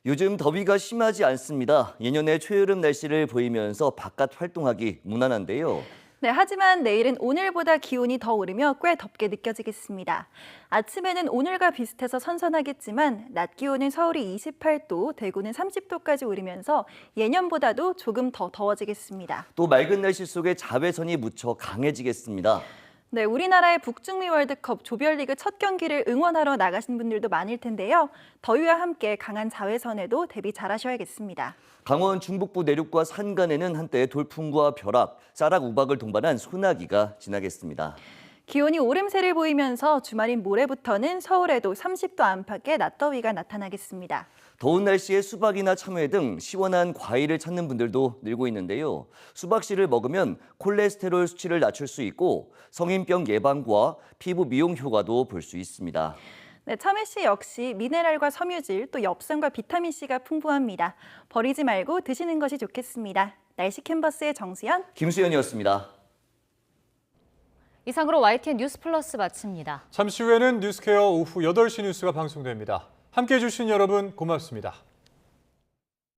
요즘 더위가 심하지 않습니다. 예년의 초여름 날씨를 보이면서 바깥 활동하기 무난한데요. 네, 하지만 내일은 오늘보다 기온이 더 오르며 꽤 덥게 느껴지겠습니다. 아침에는 오늘과 비슷해서 선선하겠지만 낮 기온은 서울이 28도, 대구는 30도까지 오르면서 예년보다도 조금 더 더워지겠습니다. 또 맑은 날씨 속에 자외선이 무척 강해지겠습니다. 네, 우리나라의 북중미 월드컵 조별리그 첫 경기를 응원하러 나가신 분들도 많을 텐데요. 더위와 함께 강한 자외선에도 대비 잘하셔야겠습니다. 강원 중북부 내륙과 산간에는 한때 돌풍과 벼락, 쌀락 우박을 동반한 소나기가 지나겠습니다. 기온이 오름세를 보이면서 주말인 모레부터는 서울에도 30도 안팎의 낮더위가 나타나겠습니다. 더운 날씨에 수박이나 참외 등 시원한 과일을 찾는 분들도 늘고 있는데요. 수박씨를 먹으면 콜레스테롤 수치를 낮출 수 있고 성인병 예방과 피부 미용 효과도 볼 수 있습니다. 네, 참외씨 역시 미네랄과 섬유질, 또 엽산과 비타민C가 풍부합니다. 버리지 말고 드시는 것이 좋겠습니다. 날씨 캔버스의 정수연, 김수현이었습니다. 이상으로 YTN 뉴스 플러스 마칩니다. 잠시 후에는 뉴스케어 오후 8시 뉴스가 방송됩니다. 함께해 주신 여러분 고맙습니다.